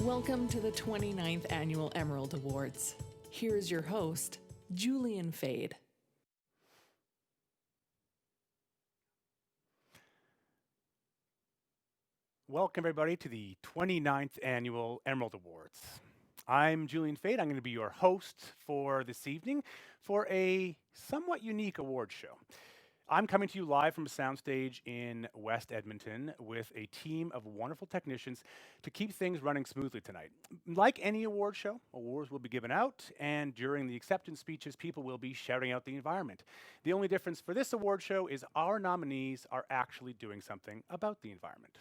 Welcome to the 29th Annual Emerald Awards. Here's your host, Julian Fade. Welcome everybody to the 29th Annual Emerald Awards. I'm Julian Fade. I'm going to be your host for this evening for a somewhat unique award show. I'm coming to you live from a soundstage in West Edmonton with a team of wonderful technicians to keep things running smoothly tonight. Like any award show, awards will be given out, and during the acceptance speeches, people will be shouting out the environment. The only difference for this award show is our nominees are actually doing something about the environment.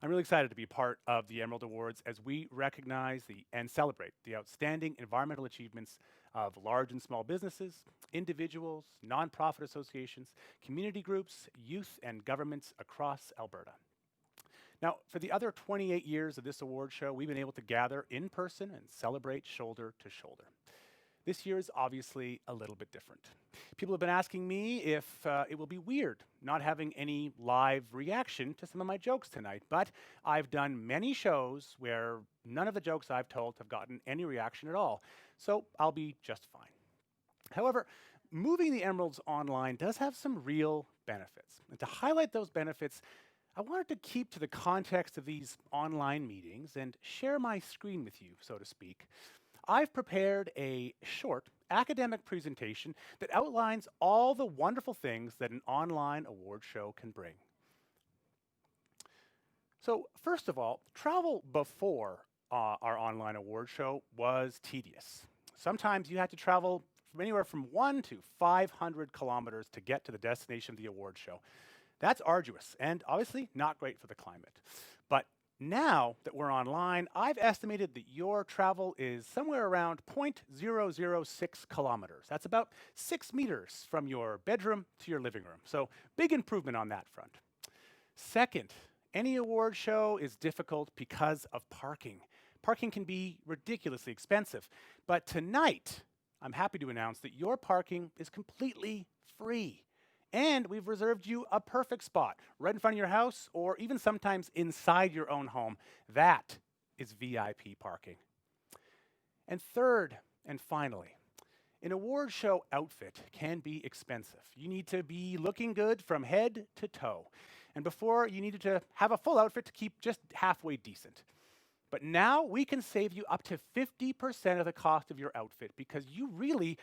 I'm really excited to be part of the Emerald Awards as we recognize and celebrate the outstanding environmental achievements of large and small businesses, individuals, nonprofit associations, community groups, youth, and governments across Alberta. Now, for the other 28 years of this award show, we've been able to gather in person and celebrate shoulder to shoulder. This year is obviously a little bit different. People have been asking me if it will be weird not having any live reaction to some of my jokes tonight, but I've done many shows where none of the jokes I've told have gotten any reaction at all, so I'll be just fine. However, moving the Emeralds online does have some real benefits, and to highlight those benefits, I wanted to keep to the context of these online meetings and share my screen with you, so to speak. I've prepared a short academic presentation that outlines all the wonderful things that an online award show can bring. So first of all, travel before our online award show was tedious. Sometimes you had to travel from anywhere from 100 to 500 kilometers to get to the destination of the award show. That's arduous and obviously not great for the climate. But now that we're online, I've estimated that your travel is somewhere around 0.006 kilometers. That's about 6 meters from your bedroom to your living room. So big improvement on that front. Second, any award show is difficult because of parking. Parking can be ridiculously expensive. But tonight, I'm happy to announce that your parking is completely free. And we've reserved you a perfect spot right in front of your house or even sometimes inside your own home. That is VIP parking. And third and finally, an award show outfit can be expensive. You need to be looking good from head to toe. And before, you needed to have a full outfit to keep just halfway decent. But now we can save you up to 50% of the cost of your outfit because you really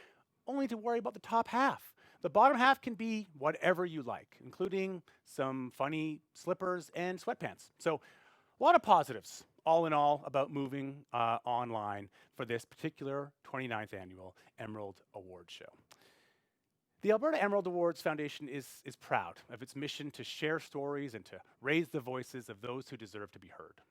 only need to worry about the top half. The bottom half can be whatever you like, including some funny slippers and sweatpants. So a lot of positives, all in all, about moving online for this particular 29th Annual Emerald Award Show. The Alberta Emerald Awards Foundation is proud of its mission to share stories and to raise the voices of those who deserve to be heard.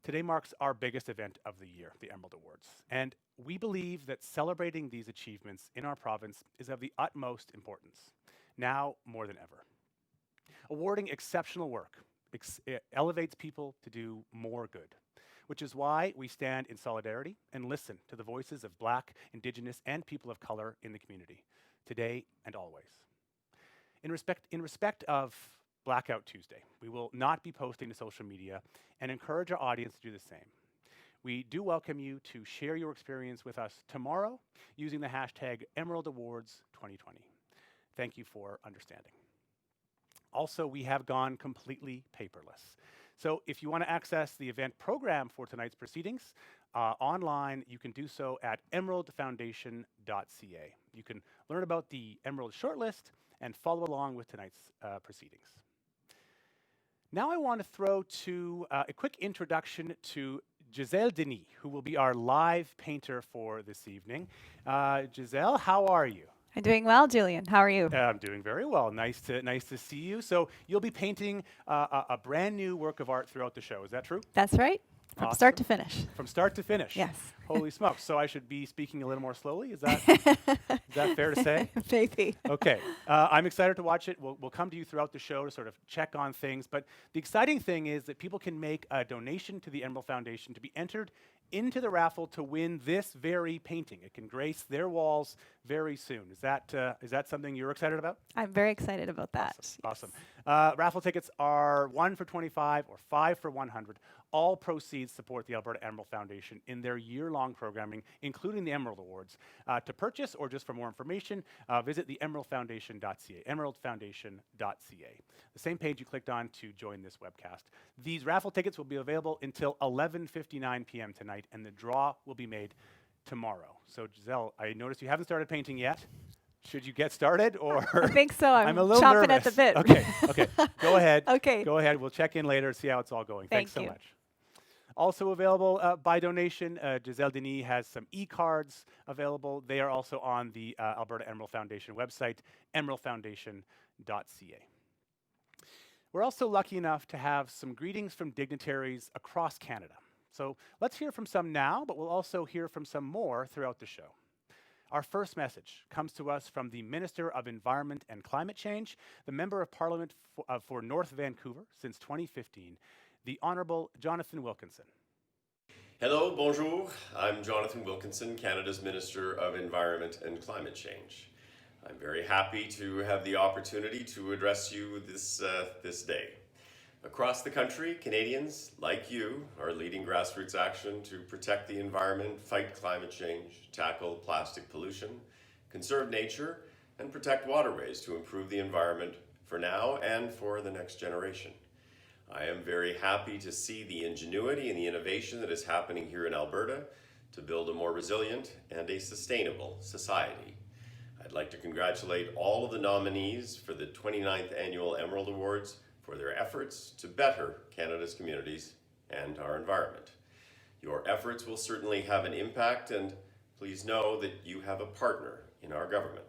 Today marks our biggest event of the year, the Emerald Awards, and we believe that celebrating these achievements in our province is of the utmost importance, now more than ever. Awarding exceptional work elevates people to do more good, which is why we stand in solidarity and listen to the voices of Black, Indigenous, and people of color in the community, today and always. In respect of Blackout Tuesday, we will not be posting to social media and encourage our audience to do the same. We do welcome you to share your experience with us tomorrow using the hashtag Emerald Awards 2020. Thank you for understanding. Also, we have gone completely paperless. So if you want to access the event program for tonight's proceedings online, you can do so at emeraldfoundation.ca. You can learn about the Emerald shortlist and follow along with tonight's proceedings. Now I want to throw to a quick introduction to Giselle Denis, who will be our live painter for this evening. Giselle, how are you? I'm doing well, Julian. How are you? I'm doing very well. Nice to see you. So you'll be painting a brand new work of art throughout the show. Is that true? That's right. From Awesome. start to finish. From start to finish? Yes. Holy smokes. So I should be speaking a little more slowly? Is that fair to say? Maybe. Okay. I'm excited to watch it. We'll come to you throughout the show to sort of check on things. But the exciting thing is that people can make a donation to the Emerald Foundation to be entered into the raffle to win this very painting. It can grace their walls very soon. Is that something you're excited about? I'm very excited about that. Awesome. Raffle tickets are 1 for $25 or 5 for $100. All proceeds support the Alberta Emerald Foundation in their year-long programming, including the Emerald Awards. To purchase or just for more information, visit the emeraldfoundation.ca, emeraldfoundation.ca. The same page you clicked on to join this webcast. These raffle tickets will be available until 11:59 p.m. tonight, and the draw will be made tomorrow. So Giselle, I noticed you haven't started painting yet. Should you get started, or? I think so. I'm a little chomping nervous. at the bit. Okay. Go ahead. Okay. Go ahead. We'll check in later, see how it's all going. Thanks so you. much. Also available by donation, Giselle Denis has some e-cards available. They are also on the Alberta Emerald Foundation website, emeraldfoundation.ca. We're also lucky enough to have some greetings from dignitaries across Canada. So let's hear from some now, but we'll also hear from some more throughout the show. Our first message comes to us from the Minister of Environment and Climate Change, the Member of Parliament for North Vancouver since 2015, the Honourable Jonathan Wilkinson. Hello, bonjour. I'm Jonathan Wilkinson, Canada's Minister of Environment and Climate Change. I'm very happy to have the opportunity to address you this day. Across the country, Canadians, like you, are leading grassroots action to protect the environment, fight climate change, tackle plastic pollution, conserve nature, and protect waterways to improve the environment for now and for the next generation. I am very happy to see the ingenuity and the innovation that is happening here in Alberta to build a more resilient and a sustainable society. I'd like to congratulate all of the nominees for the 29th Annual Emerald Awards for their efforts to better Canada's communities and our environment. Your efforts will certainly have an impact, and please know that you have a partner in our government.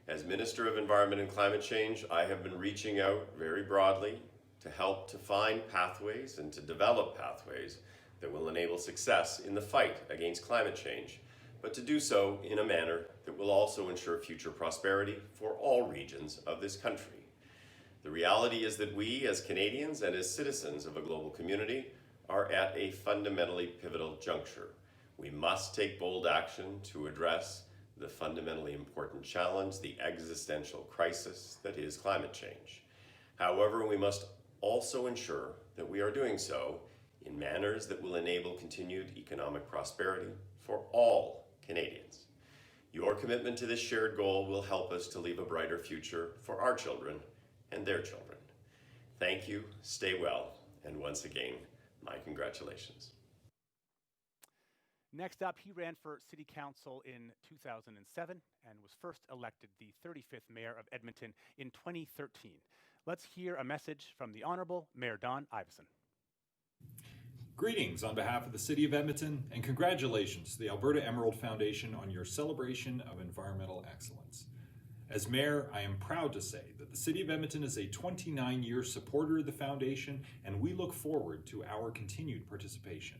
As Minister of Environment and Climate Change, I have been reaching out very broadly to help to find pathways and to develop pathways that will enable success in the fight against climate change, but to do so in a manner that will also ensure future prosperity for all regions of this country. The reality is that we, as Canadians and as citizens of a global community, are at a fundamentally pivotal juncture. We must take bold action to address the fundamentally important challenge, the existential crisis that is climate change. However, we must also ensure that we are doing so in manners that will enable continued economic prosperity for all Canadians. Your commitment to this shared goal will help us to leave a brighter future for our children and their children. Thank you, stay well, and once again, my congratulations. Next up, he ran for City Council in 2007 and was first elected the 35th Mayor of Edmonton in 2013. Let's hear a message from the Honourable Mayor Don Iveson. Greetings on behalf of the City of Edmonton, and congratulations to the Alberta Emerald Foundation on your celebration of environmental excellence. As Mayor, I am proud to say that the City of Edmonton is a 29-year supporter of the Foundation, and we look forward to our continued participation.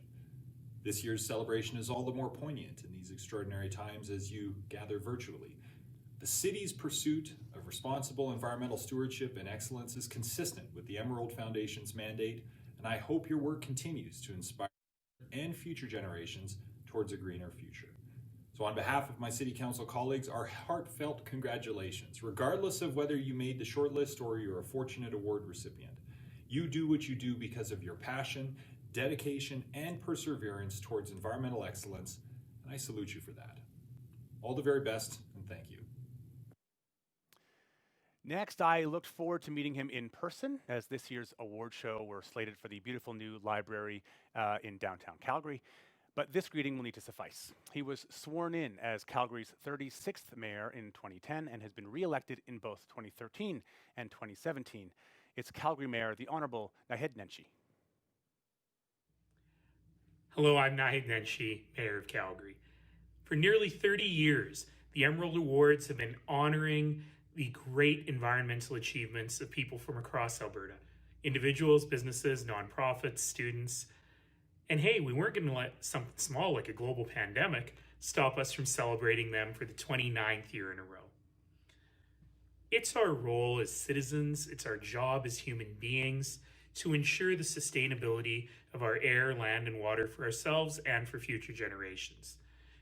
This year's celebration is all the more poignant in these extraordinary times as you gather virtually. The City's pursuit of responsible environmental stewardship and excellence is consistent with the Emerald Foundation's mandate, and I hope your work continues to inspire and future generations towards a greener future. So on behalf of my City Council colleagues, our heartfelt congratulations, regardless of whether you made the shortlist or you're a fortunate award recipient. You do what you do because of your passion, dedication, and perseverance towards environmental excellence, and I salute you for that. All the very best, and thank you. Next, I looked forward to meeting him in person as this year's award show were slated for the beautiful new library in downtown Calgary. But this greeting will need to suffice. He was sworn in as Calgary's 36th mayor in 2010 and has been re-elected in both 2013 and 2017. It's Calgary Mayor, the Honourable Naheed Nenshi. Hello, I'm Naheed Nenshi, Mayor of Calgary. For nearly 30 years, the Emerald Awards have been honoring the great environmental achievements of people from across Alberta. Individuals, businesses, nonprofits, students. And hey, we weren't going to let something small like a global pandemic stop us from celebrating them for the 29th year in a row. It's our role as citizens, it's our job as human beings to ensure the sustainability of our air, land, and water for ourselves and for future generations.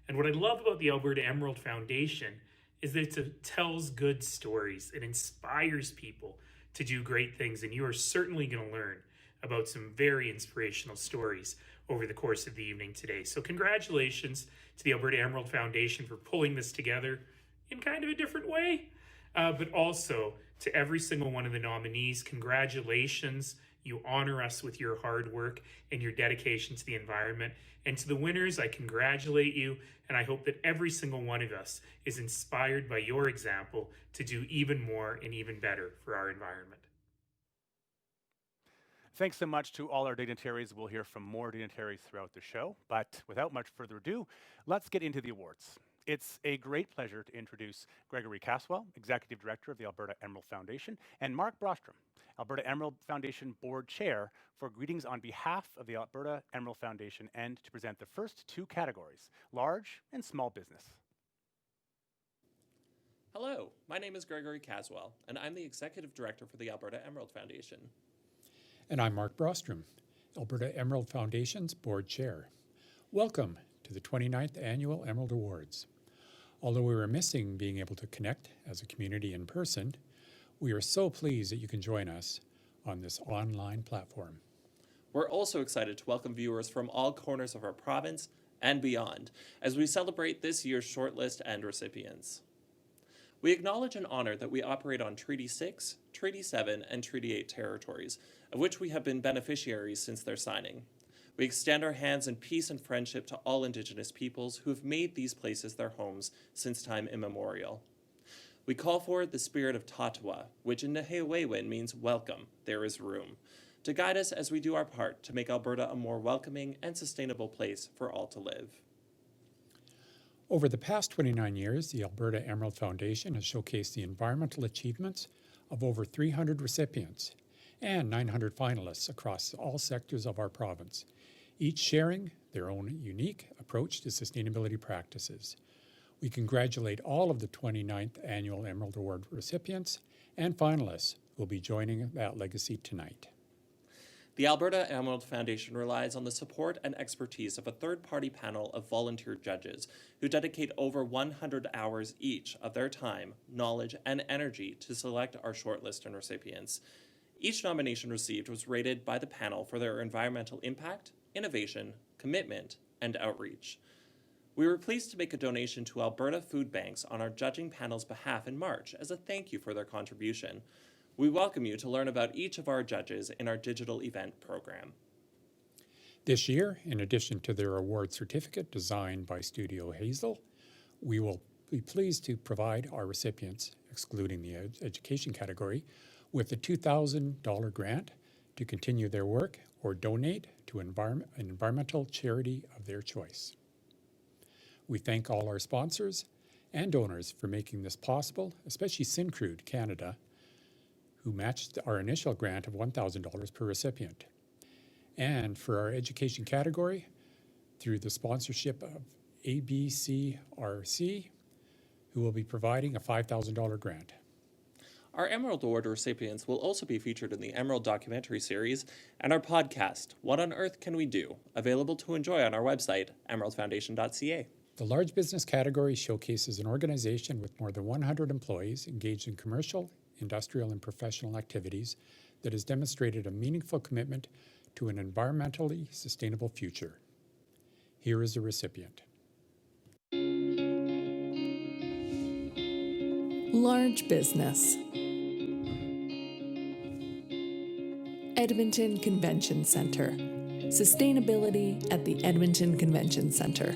And what I love about the Alberta Emerald Foundation is that it tells good stories. It inspires people to do great things, and you are certainly going to learn about some very inspirational stories over the course of the evening today. So congratulations to the Alberta Emerald Foundation for pulling this together in kind of a different way, but also to every single one of the nominees, congratulations. You honor us with your hard work and your dedication to the environment. And to the winners, I congratulate you, and I hope that every single one of us is inspired by your example to do even more and even better for our environment. Thanks so much to all our dignitaries. We'll hear from more dignitaries throughout the show, but without much further ado, let's get into the awards. It's a great pleasure to introduce Gregory Caswell, Executive Director of the Alberta Emerald Foundation, and Mark Brostrom, Alberta Emerald Foundation Board Chair, for greetings on behalf of the Alberta Emerald Foundation and to present the first two categories, large and small business. Hello, my name is Gregory Caswell, and I'm the Executive Director for the Alberta Emerald Foundation. And I'm Mark Brostrom, Alberta Emerald Foundation's Board Chair. Welcome to the 29th Annual Emerald Awards. Although we were missing being able to connect as a community in person, we are so pleased that you can join us on this online platform. We're also excited to welcome viewers from all corners of our province and beyond as we celebrate this year's shortlist and recipients. We acknowledge and honor that we operate on Treaty 6, Treaty 7, and Treaty 8 territories, of which we have been beneficiaries since their signing. We extend our hands in peace and friendship to all Indigenous peoples who have made these places their homes since time immemorial. We call forward the spirit of Tatawa, which in Nehewewin means welcome, there is room, to guide us as we do our part to make Alberta a more welcoming and sustainable place for all to live. Over the past 29 years, the Alberta Emerald Foundation has showcased the environmental achievements of over 300 recipients and 900 finalists across all sectors of our province, each sharing their own unique approach to sustainability practices. We congratulate all of the 29th Annual Emerald Award recipients and finalists who will be joining that legacy tonight. The Alberta Emerald Foundation relies on the support and expertise of a third-party panel of volunteer judges who dedicate over 100 hours each of their time, knowledge, and energy to select our shortlist and recipients. Each nomination received was rated by the panel for their environmental impact, innovation, commitment, and outreach. We were pleased to make a donation to Alberta Food Banks on our judging panel's behalf in March as a thank you for their contribution. We welcome you to learn about each of our judges in our digital event program. This year, in addition to their award certificate designed by Studio Hazel, we will be pleased to provide our recipients, excluding the education category, with a $2,000 grant to continue their work or donate to an environmental charity of their choice. We thank all our sponsors and donors for making this possible, especially Syncrude Canada, who matched our initial grant of $1,000 per recipient. And for our education category, through the sponsorship of ABCRC, who will be providing a $5,000 grant. Our Emerald Award recipients will also be featured in the Emerald documentary series and our podcast, What on Earth Can We Do?, available to enjoy on our website, emeraldfoundation.ca. The large business category showcases an organization with more than 100 employees engaged in commercial, industrial, and professional activities that has demonstrated a meaningful commitment to an environmentally sustainable future. Here is a recipient. Large business. Edmonton Convention Centre. Sustainability at the Edmonton Convention Centre.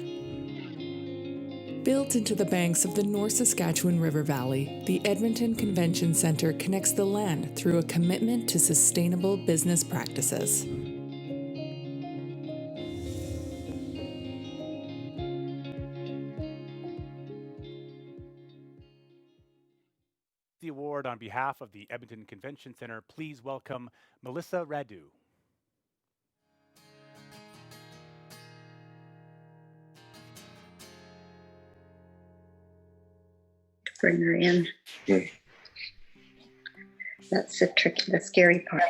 Built into the banks of the North Saskatchewan River Valley, the Edmonton Convention Centre connects the land through a commitment to sustainable business practices. The award on behalf of the Edmonton Convention Centre, please welcome Melissa Radu. Bring her in. That's the scary part.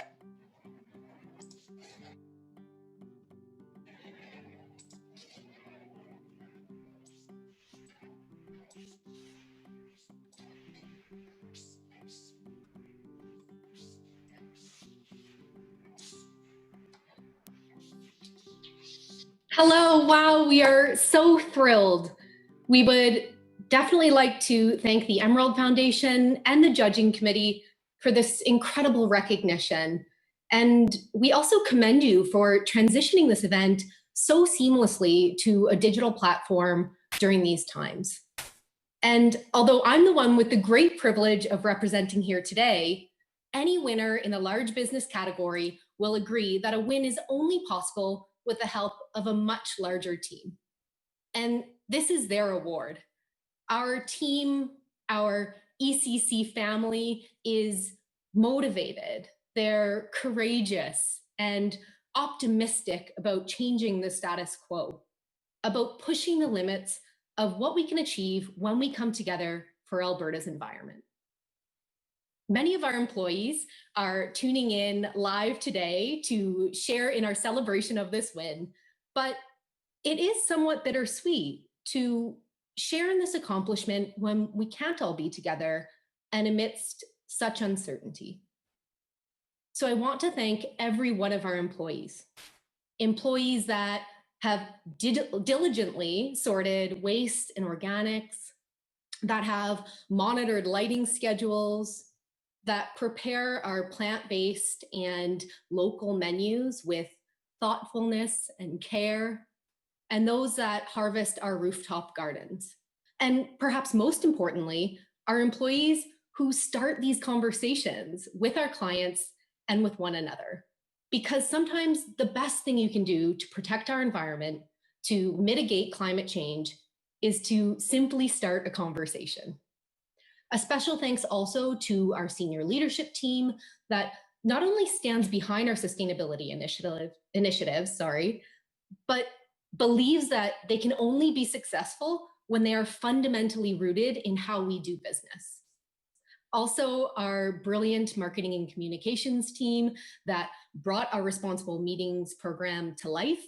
Hello, wow, we are so thrilled. We would definitely like to thank the Emerald Foundation and the judging committee for this incredible recognition. And we also commend you for transitioning this event so seamlessly to a digital platform during these times. And although I'm the one with the great privilege of representing here today, any winner in the large business category will agree that a win is only possible with the help of a much larger team. And this is their award. Our team, our ECC family is motivated, they're courageous and optimistic about changing the status quo, about pushing the limits of what we can achieve when we come together for Alberta's environment. Many of our employees are tuning in live today to share in our celebration of this win, but it is somewhat bittersweet to share in this accomplishment when we can't all be together and amidst such uncertainty. So I want to thank every one of our employees that have diligently sorted waste and organics, that have monitored lighting schedules, that prepare our plant-based and local menus with thoughtfulness and care, and those that harvest our rooftop gardens. And perhaps most importantly, our employees who start these conversations with our clients and with one another. Because sometimes the best thing you can do to protect our environment, to mitigate climate change, is to simply start a conversation. A special thanks also to our senior leadership team that not only stands behind our sustainability initiatives, but believes that they can only be successful when they are fundamentally rooted in how we do business. Also, our brilliant marketing and communications team that brought our Responsible Meetings program to life,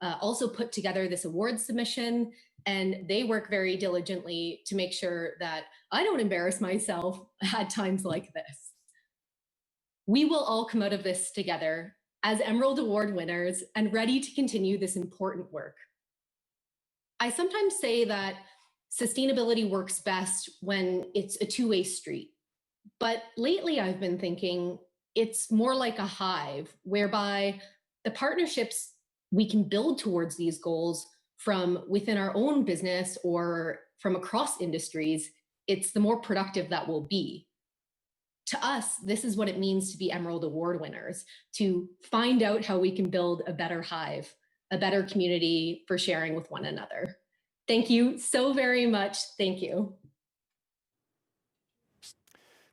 also put together this award submission, and they work very diligently to make sure that I don't embarrass myself at times like this. We will all come out of this together as Emerald Award winners and ready to continue this important work. I sometimes say that sustainability works best when it's a two-way street, but lately I've been thinking it's more like a hive whereby the partnerships we can build towards these goals from within our own business or from across industries, it's the more productive that we'll be. To us, this is what it means to be Emerald Award winners, to find out how we can build a better hive, a better community for sharing with one another. Thank you so very much. Thank you.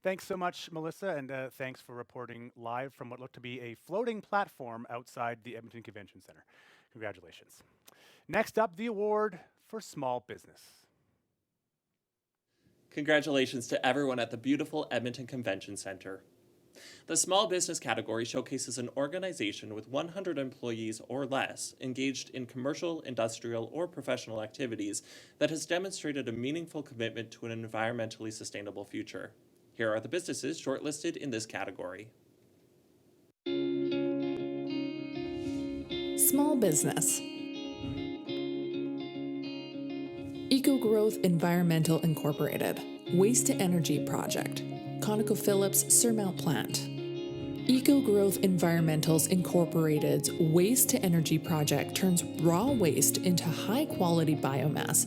Thanks so much, Melissa, and thanks for reporting live from what looked to be a floating platform outside the Edmonton Convention Center. Congratulations. Next up, the award for small business. Congratulations to everyone at the beautiful Edmonton Convention Center. The small business category showcases an organization with 100 employees or less engaged in commercial, industrial, or professional activities that has demonstrated a meaningful commitment to an environmentally sustainable future. Here are the businesses shortlisted in this category. Small business. Eco-Growth Environmental Incorporated, Waste to Energy Project, ConocoPhillips Surmount Plant. Eco-Growth Environmentals Incorporated's Waste to Energy project turns raw waste into high-quality biomass,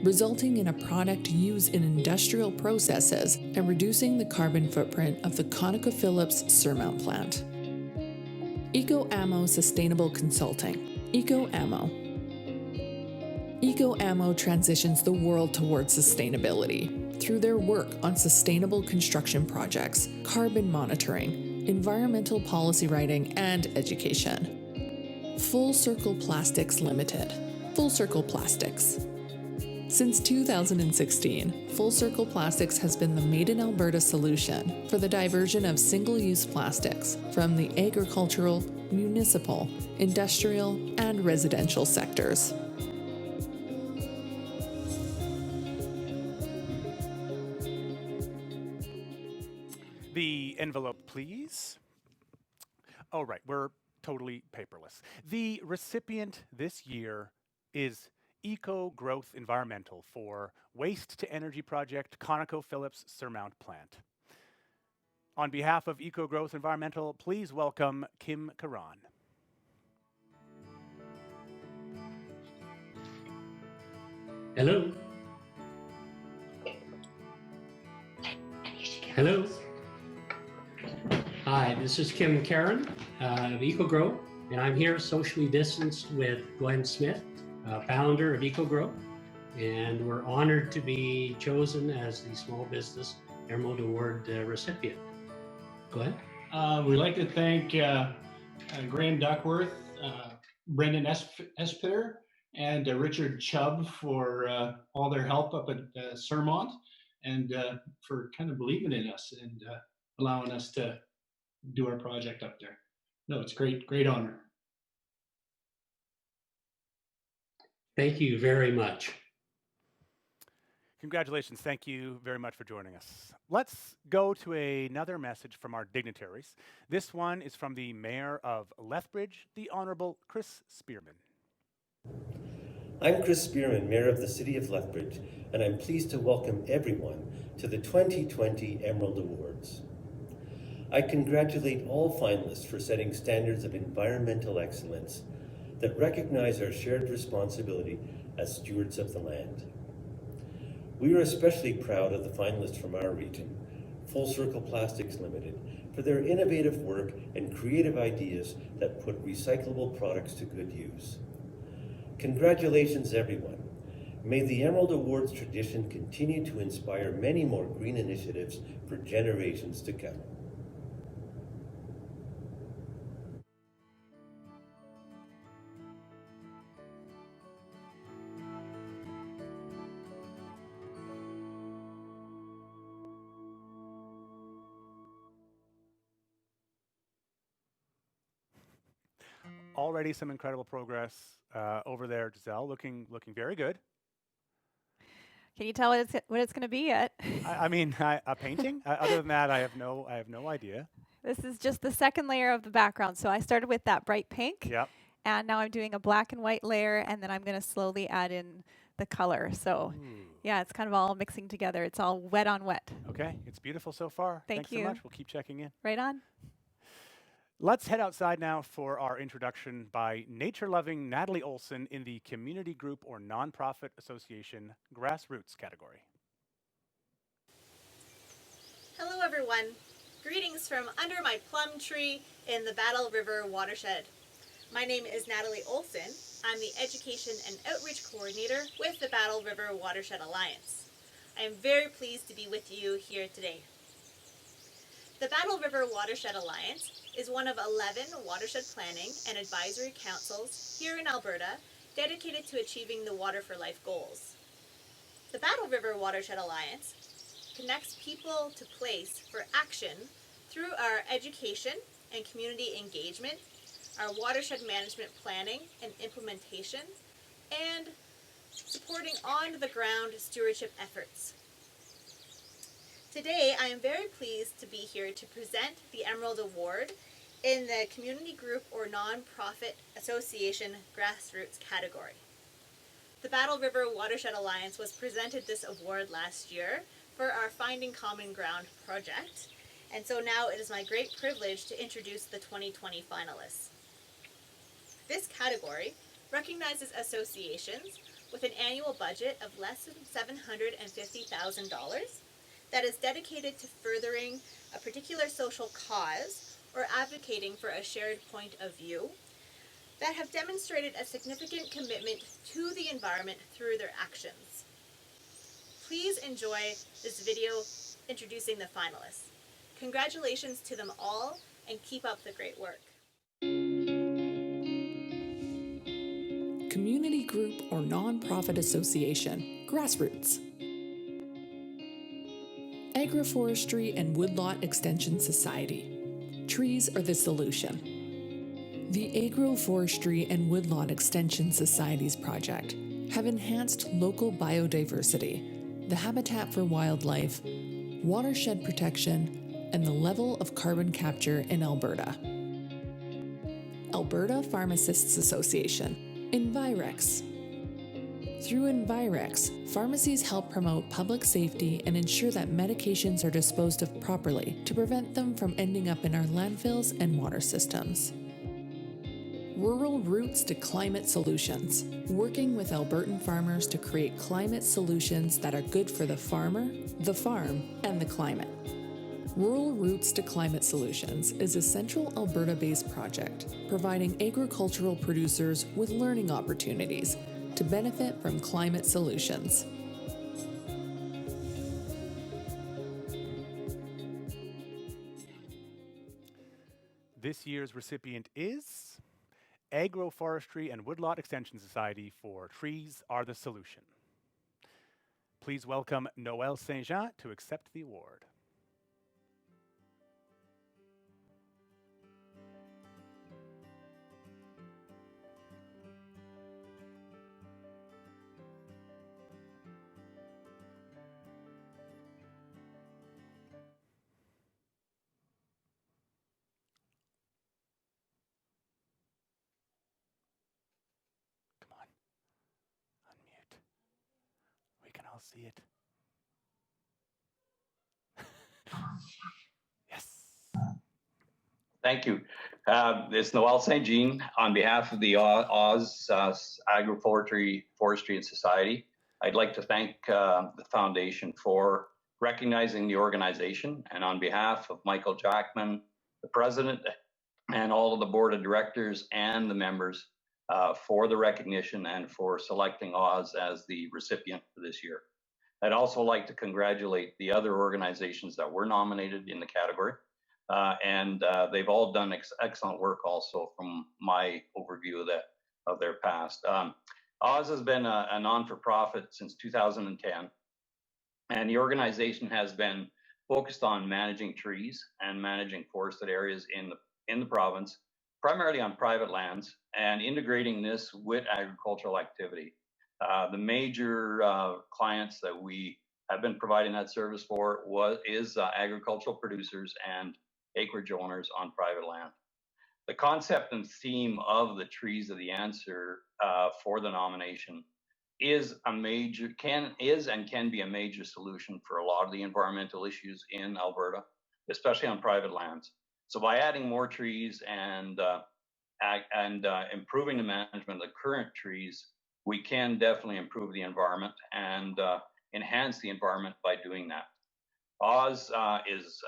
resulting in a product used in industrial processes and reducing the carbon footprint of the ConocoPhillips Surmount Plant. Eco-Ammo Sustainable Consulting, Eco-Ammo. Eco-Ammo transitions the world towards sustainability through their work on sustainable construction projects, carbon monitoring, environmental policy writing, and education. Full Circle Plastics Limited, Full Circle Plastics. Since 2016, Full Circle Plastics has been the Made in Alberta solution for the diversion of single-use plastics from the agricultural, municipal, industrial, and residential sectors. The envelope, please. Oh, right. We're totally paperless. The recipient this year is Eco Growth Environmental for Waste to Energy Project ConocoPhillips Surmount Plant. On behalf of Eco Growth Environmental, please welcome Kim Karan. Hello. Hello. Hi, this is Kim Karan of EcoGrow, and I'm here socially distanced with Glenn Smith, founder of EcoGrow, and we're honored to be chosen as the Small Business Emerald Award recipient. Glenn? We'd like to thank Graham Duckworth, Brendan Espiter, and Richard Chubb for all their help up at Surmont, and for kind of believing in us and allowing us to do our project up there. No, it's great honor. Thank you very much. Congratulations. Thank you very much for joining us. Let's go to another message from our dignitaries. This one is from the Mayor of Lethbridge, the Honourable Chris Spearman. I'm Chris Spearman, Mayor of the City of Lethbridge, and I'm pleased to welcome everyone to the 2020 Emerald Awards. I congratulate all finalists for setting standards of environmental excellence that recognize our shared responsibility as stewards of the land. We are especially proud of the finalists from our region, Full Circle Plastics Limited, for their innovative work and creative ideas that put recyclable products to good use. Congratulations, everyone. May the Emerald Awards tradition continue to inspire many more green initiatives for generations to come. Already some incredible progress over there, Giselle, looking very good. Can you tell what it's going to be yet? I mean, a painting? Other than that, I have no idea. This is just the second layer of the background. So I started with that bright pink. Yep. And now I'm doing a black and white layer, and then I'm going to slowly add in the color. So yeah, it's kind of all mixing together. It's all wet on wet. Okay, it's beautiful so far. Thanks so much. We'll keep checking in. Right on. Let's head outside now for our introduction by nature-loving Natalie Olson in the Community Group or Nonprofit Association Grassroots category. Hello everyone. Greetings from under my plum tree in the Battle River watershed. My name is Natalie Olson. I'm the Education and Outreach Coordinator with the Battle River Watershed Alliance. I am very pleased to be with you here today. The Battle River Watershed Alliance is one of 11 watershed planning and advisory councils here in Alberta dedicated to achieving the Water for Life goals. The Battle River Watershed Alliance connects people to place for action through our education and community engagement, our watershed management planning and implementation, and supporting on-the-ground stewardship efforts. Today, I am very pleased to be here to present the Emerald Award in the Community Group or Nonprofit Association Grassroots category. The Battle River Watershed Alliance was presented this award last year for our Finding Common Ground project, and so now it is my great privilege to introduce the 2020 finalists. This category recognizes associations with an annual budget of less than $750,000 that is dedicated to furthering a particular social cause or advocating for a shared point of view, that have demonstrated a significant commitment to the environment through their actions. Please enjoy this video introducing the finalists. Congratulations to them all, and keep up the great work. Community Group or Nonprofit Association, Grassroots. Agroforestry and Woodlot Extension Society. Trees are the solution. The Agroforestry and Woodlot Extension Society's project have enhanced local biodiversity, the habitat for wildlife, watershed protection, and the level of carbon capture in Alberta. Alberta Pharmacists Association, Envirex. Through Envirex, pharmacies help promote public safety and ensure that medications are disposed of properly to prevent them from ending up in our landfills and water systems. Rural Roots to Climate Solutions, working with Albertan farmers to create climate solutions that are good for the farmer, the farm, and the climate. Rural Roots to Climate Solutions is a central Alberta-based project providing agricultural producers with learning opportunities to benefit from climate solutions. This year's recipient is Agroforestry and Woodlot Extension Society for Trees Are the Solution. Please welcome Noelle Saint-Jean to accept the award. I'll see it. Yes. Thank you. It's Noelle St. Jean on behalf of the Oz Agroforestry and Society. I'd like to thank the foundation for recognizing the organization, and on behalf of Michael Jackman, the president, and all of the board of directors and the members for the recognition and for selecting Oz as the recipient for this year. I'd also like to congratulate the other organizations that were nominated in the category, and they've all done excellent work also from my overview of their past. Oz has been a non-for-profit since 2010, and the organization has been focused on managing trees and managing forested areas in the province, primarily on private lands, and integrating this with agricultural activity. The major clients that we have been providing that service for is agricultural producers and acreage owners on private land. The concept and theme of the Trees of the Answer for the nomination is and can be a major solution for a lot of the environmental issues in Alberta, especially on private lands. So by adding more trees and improving the management of the current trees, we can definitely improve the environment and enhance the environment by doing that. Oz is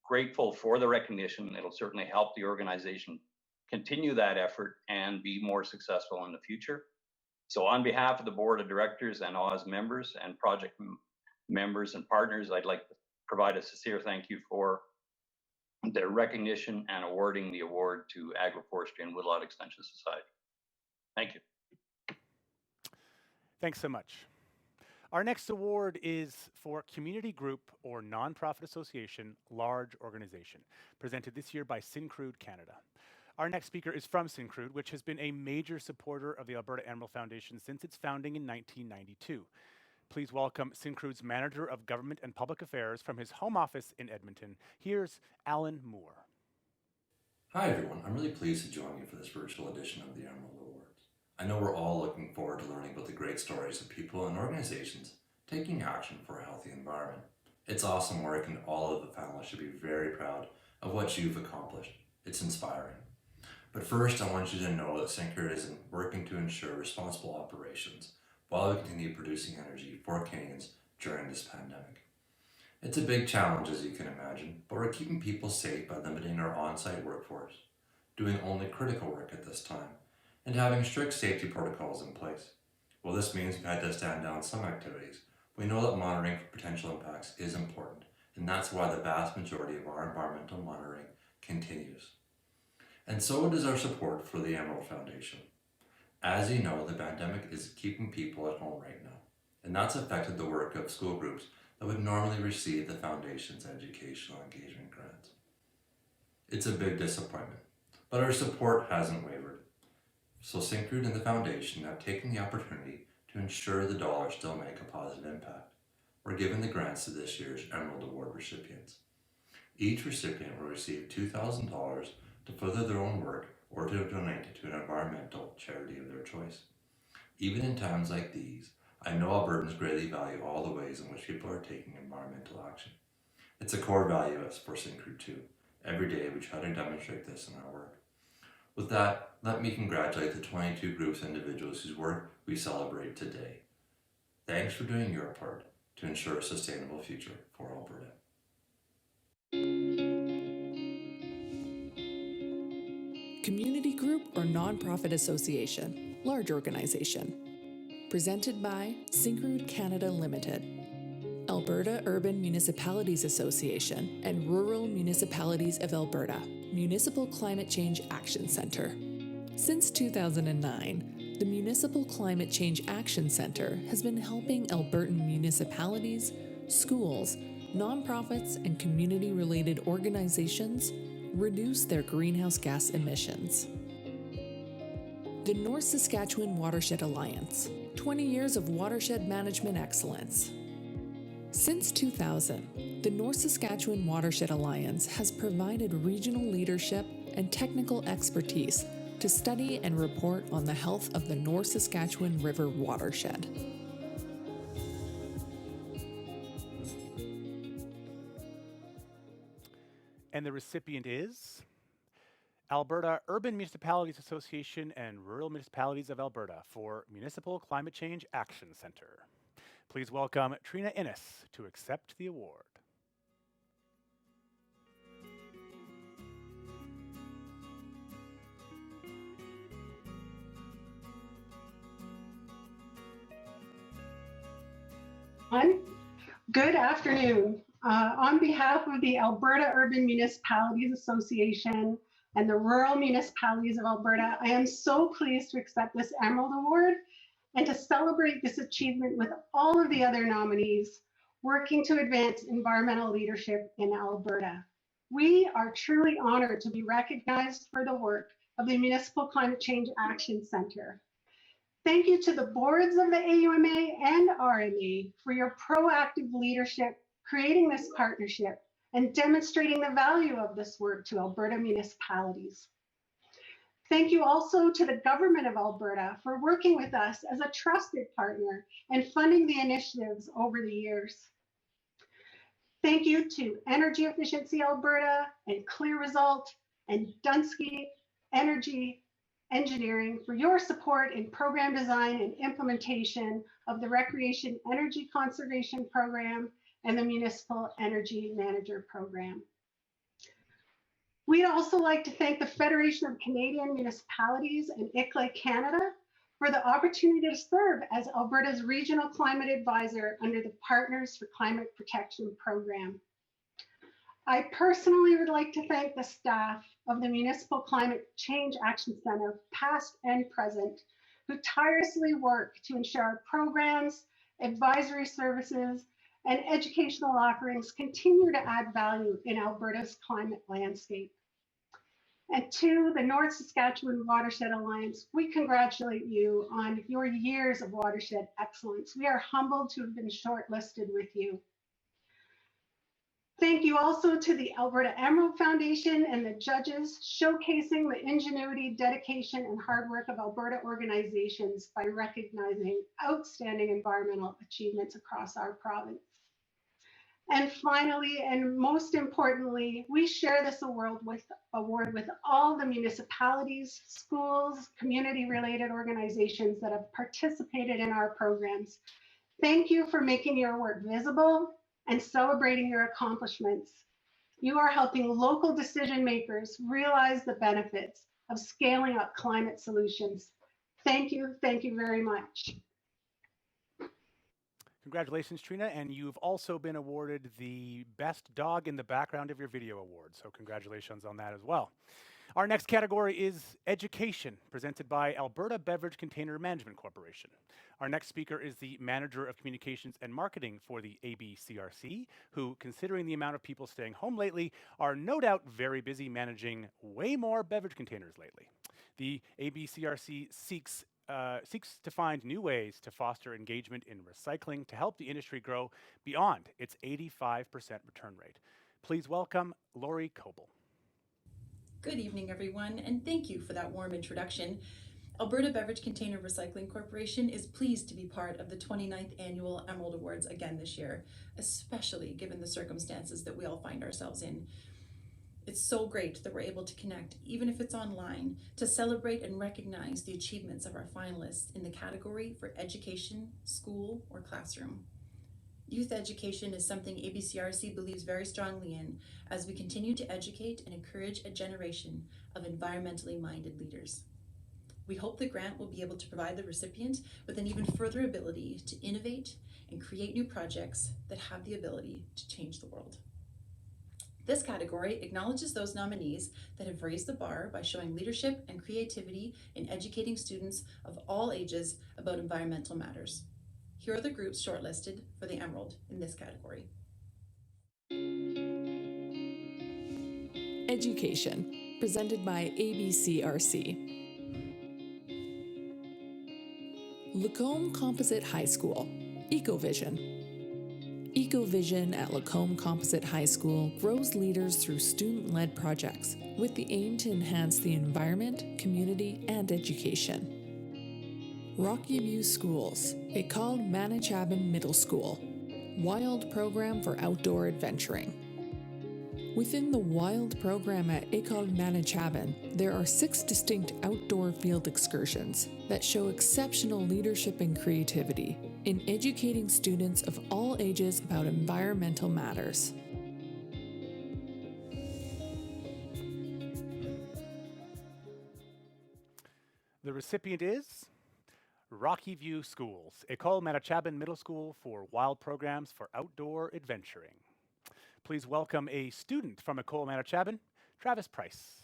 grateful for the recognition. It'll certainly help the organization continue that effort and be more successful in the future. So on behalf of the board of directors and Oz members and project members and partners, I'd like to provide a sincere thank you for their recognition and awarding the award to Agroforestry and Woodlot Extension Society. Thank you. Thanks so much. Our next award is for Community Group or Nonprofit Association, Large Organization, presented this year by Syncrude Canada. Our next speaker is from Syncrude, which has been a major supporter of the Alberta Emerald Foundation since its founding in 1992. Please welcome Syncrude's Manager of Government and Public Affairs from his home office in Edmonton. Here's Alan Moore. Hi everyone, I'm really pleased to join you for this virtual edition of the Emerald Awards. I know we're all looking forward to learning about the great stories of people and organizations taking action for a healthy environment. It's awesome work and all of the panelists should be very proud of what you've accomplished. It's inspiring. But first, I want you to know that Syncrude is working to ensure responsible operations while we continue producing energy for Canadians during this pandemic. It's a big challenge, as you can imagine, but we're keeping people safe by limiting our on-site workforce, doing only critical work at this time, and having strict safety protocols in place. Well, this means we've had to stand down some activities. We know that monitoring for potential impacts is important, and that's why the vast majority of our environmental monitoring continues. And so does our support for the Emerald Foundation. As you know, the pandemic is keeping people at home right now, and that's affected the work of school groups that would normally receive the Foundation's educational engagement grants. It's a big disappointment, but our support hasn't wavered. So Syncrude and the Foundation have taken the opportunity to ensure the dollars still make a positive impact. We're giving the grants to this year's Emerald Award recipients. Each recipient will receive $2,000 to further their own work or to donate to an environmental charity of their choice. Even in times like these, I know Albertans greatly value all the ways in which people are taking environmental action. It's a core value for Syncrude too. Every day we try to demonstrate this in our work. With that, let me congratulate the 22 groups and individuals whose work we celebrate today. Thanks for doing your part to ensure a sustainable future for Alberta. Community group or nonprofit association, large organization. Presented by Syncrude Canada Ltd, Alberta Urban Municipalities Association and Rural Municipalities of Alberta, Municipal Climate Change Action Centre. Since 2009, the Municipal Climate Change Action Centre has been helping Albertan municipalities, schools, nonprofits, and community-related organizations reduce their greenhouse gas emissions. The North Saskatchewan Watershed Alliance, 20 years of watershed management excellence. Since 2000, the North Saskatchewan Watershed Alliance has provided regional leadership and technical expertise to study and report on the health of the North Saskatchewan River watershed. And the recipient is Alberta Urban Municipalities Association and Rural Municipalities of Alberta for Municipal Climate Change Action Centre. Please welcome Trina Innes to accept the award. Good afternoon. On behalf of the Alberta Urban Municipalities Association and the Rural Municipalities of Alberta, I am so pleased to accept this Emerald Award and to celebrate this achievement with all of the other nominees working to advance environmental leadership in Alberta. We are truly honored to be recognized for the work of the Municipal Climate Change Action Centre. Thank you to the boards of the AUMA and RMA for your proactive leadership, creating this partnership and demonstrating the value of this work to Alberta municipalities. Thank you also to the Government of Alberta for working with us as a trusted partner and funding the initiatives over the years. Thank you to Energy Efficiency Alberta and Clear Result and Dunsky Energy Engineering for your support in program design and implementation of the Recreation Energy Conservation Program and the Municipal Energy Manager Program. We'd also like to thank the Federation of Canadian Municipalities and ICLA Canada for the opportunity to serve as Alberta's Regional Climate Advisor under the Partners for Climate Protection Program. I personally would like to thank the staff of the Municipal Climate Change Action Centre, past and present, who tirelessly work to ensure our programs, advisory services, and educational offerings continue to add value in Alberta's climate landscape. And to the North Saskatchewan Watershed Alliance, we congratulate you on your years of watershed excellence. We are humbled to have been shortlisted with you. Thank you also to the Alberta Emerald Foundation and the judges, showcasing the ingenuity, dedication, and hard work of Alberta organizations by recognizing outstanding environmental achievements across our province. And finally, and most importantly, we share this award with all the municipalities, schools, community-related organizations that have participated in our programs. Thank you for making your work visible and celebrating your accomplishments. You are helping local decision makers realize the benefits of scaling up climate solutions. Thank you very much. Congratulations, Trina, and you've also been awarded the Best Dog in the Background of Your Video Award, so congratulations on that as well. Our next category is Education, presented by Alberta Beverage Container Management Corporation. Our next speaker is the Manager of Communications and Marketing for the ABCRC, who, considering the amount of people staying home lately, are no doubt very busy managing way more beverage containers lately. The ABCRC seeks to find new ways to foster engagement in recycling to help the industry grow beyond its 85% return rate. Please welcome Lori Coble. Good evening, everyone, and thank you for that warm introduction. Alberta Beverage Container Recycling Corporation is pleased to be part of the 29th Annual Emerald Awards again this year, especially given the circumstances that we all find ourselves in. It's so great that we're able to connect, even if it's online, to celebrate and recognize the achievements of our finalists in the category for education, school, or classroom. Youth education is something ABCRC believes very strongly in as we continue to educate and encourage a generation of environmentally minded leaders. We hope the grant will be able to provide the recipient with an even further ability to innovate and create new projects that have the ability to change the world. This category acknowledges those nominees that have raised the bar by showing leadership and creativity in educating students of all ages about environmental matters. Here are the groups shortlisted for the Emerald in this category. Education, presented by ABCRC. Lacombe Composite High School, EcoVision. EcoVision at Lacombe Composite High School grows leaders through student-led projects with the aim to enhance the environment, community, and education. Rocky View Schools, École Manachapin Middle School, Wild Program for Outdoor Adventuring. Within the Wild Program at École Manachapin, there are 6 distinct outdoor field excursions that show exceptional leadership and creativity in educating students of all ages about environmental matters. The recipient is Rocky View Schools, École Manachapin Middle School for Wild Programs for Outdoor Adventuring. Please welcome a student from École Manachapin, Travis Price.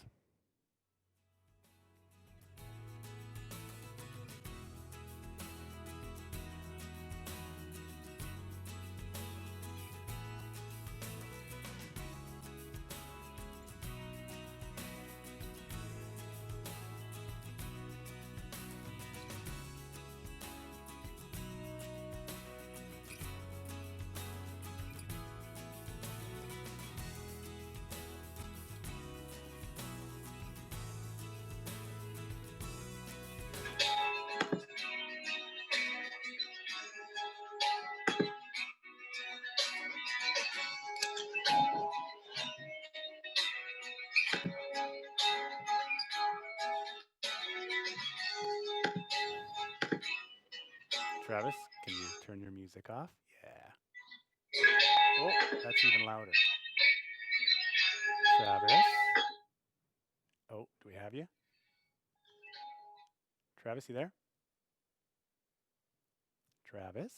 Travis, can you turn your music off? Yeah. Oh, that's even louder. Travis? Oh, do we have you? Travis, you there? Travis?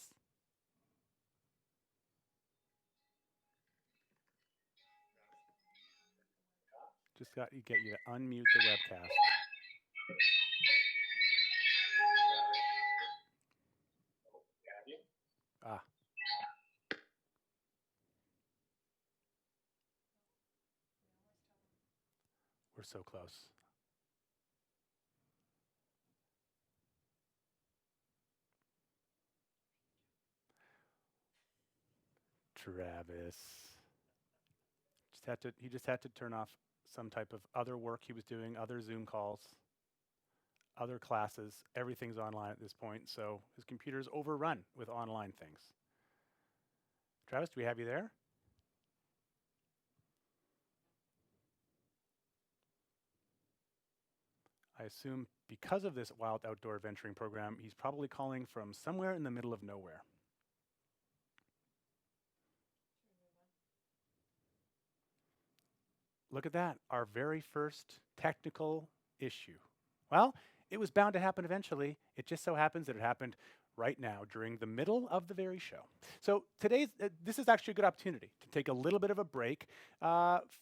Just got to get you to unmute the webcast. Ah. We're so close. Travis. He just had to turn off some type of other work he was doing, other Zoom calls, other classes. Everything's online at this point, so his computer's overrun with online things. Travis, do we have you there? I assume because of this wild outdoor adventuring program, he's probably calling from somewhere in the middle of nowhere. Look at that, our very first technical issue. Well, it was bound to happen eventually. It just so happens that it happened right now during the middle of the very show. So this is actually a good opportunity to take a little bit of a break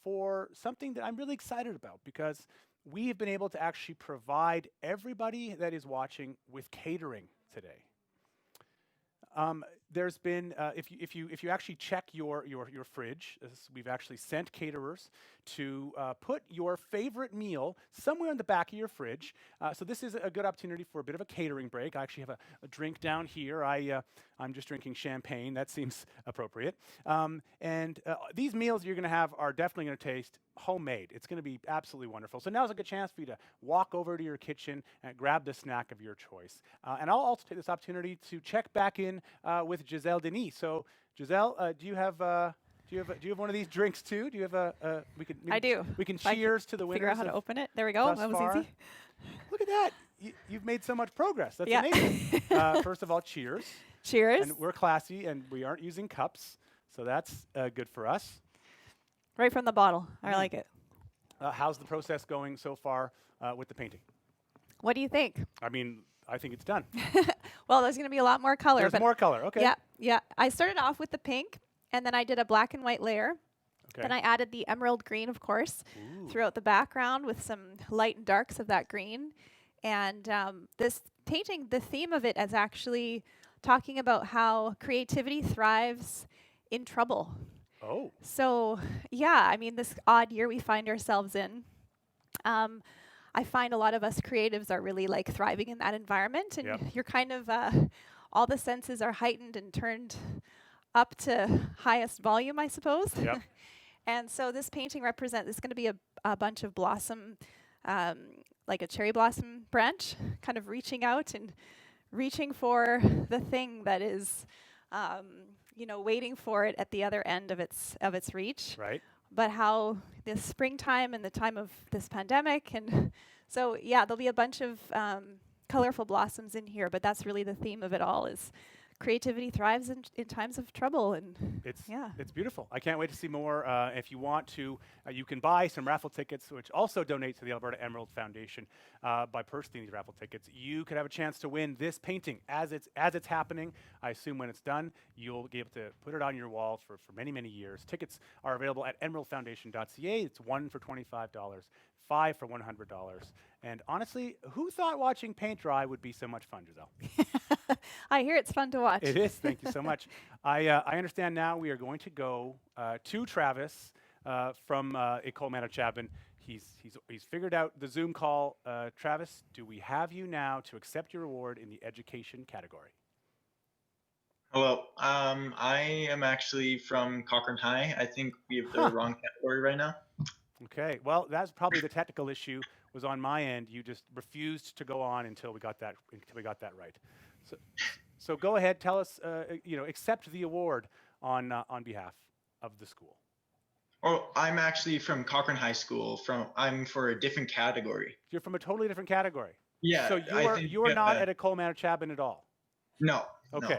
for something that I'm really excited about, because we have been able to actually provide everybody that is watching with catering today. there's been, if you actually check your fridge, we've actually sent caterers to put your favorite meal somewhere in the back of your fridge. So this is a good opportunity for a bit of a catering break. I actually have a drink down here. I'm just drinking champagne. That seems appropriate. And these meals you're going to have are definitely going to taste homemade. It's going to be absolutely wonderful. So now's a good chance for you to walk over to your kitchen and grab the snack of your choice. And I'll also take this opportunity to check back in with Giselle Denis. So Giselle, do you have one of these drinks too? Do you have we could I do. We can If I cheers to the winners. Figure out how to open it. There we go. That was easy. Look at that. You've made so much progress. That's Yeah. amazing. First of all, cheers. Cheers. And we're classy and we aren't using cups. So that's good for us. Right from the bottle. I like it. How's the process going so far with the painting? What do you think? I mean, I think it's done. Well, there's going to be a lot more color. There's more color. Okay. Yeah, yeah. I started off with the pink, and then I did a black and white layer. Okay. Then I added the emerald green, of course, throughout the background with some light and darks of that green. And this painting, the theme of it is actually talking about how creativity thrives in trouble. Oh. So, yeah, I mean, this odd year we find ourselves in, I find a lot of us creatives are really like thriving in that environment, and you're kind of, all the senses are heightened and turned up to highest volume, I suppose. Yep. And so this painting represents, it's going to be a bunch of blossom, like a cherry blossom branch, kind of reaching out and reaching for the thing that is, waiting for it at the other end of its reach. Right. But how this springtime and the time of this pandemic, and so there'll be a bunch of colorful blossoms in here. But that's really the theme of it all: is creativity thrives in times of trouble. And it's beautiful. I can't wait to see more. If you want to, you can buy some raffle tickets, which also donate to the Alberta Emerald Foundation. By purchasing these raffle tickets, you could have a chance to win this painting as it's happening. I assume when it's done, you'll be able to put it on your wall for many, many years. Tickets are available at emeraldfoundation.ca. It's $1 for $25, $5 for $100. And honestly, who thought watching paint dry would be so much fun, Giselle? I hear it's fun to watch. It is. Thank you so much. I understand now we are going to go to Travis from École Manitochaban. He's figured out the Zoom call. Travis, do we have you now to accept your award in the education category? Hello. I am actually from Cochrane High. I think we have the wrong category right now. Okay. Well, that's probably the technical issue was on my end. You just refused to go on until we got that right. So go ahead. Tell us. Accept the award on behalf of the school. Oh, I'm actually from Cochrane High School. I'm for a different category. You're from a totally different category. Yeah. So you are not at École Manitochaban at all. No. Okay.